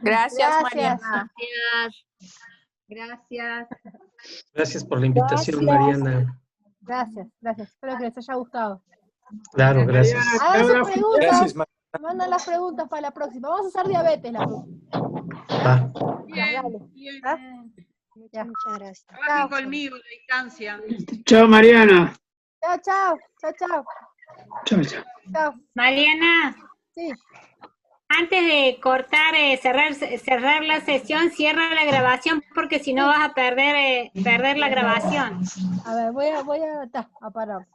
Gracias. Mariana. Gracias. Gracias por la invitación, Gracias. Mariana. Gracias. Espero que les haya gustado. Claro, gracias. Hagan sus preguntas. Gracias, Mariana. Mandan las preguntas para la próxima. Vamos a hacer diabetes la próxima. Va. Ya, dale. ¿Ah? Ya. Muchas gracias. Chao. Trabajen conmigo, la distancia. Chao, Mariana. Chao. Chao, chao. Chao. Mariana, Sí. antes de cortar, cerrar la sesión, cierra la grabación porque si no vas a perder la grabación. A ver, voy a parar.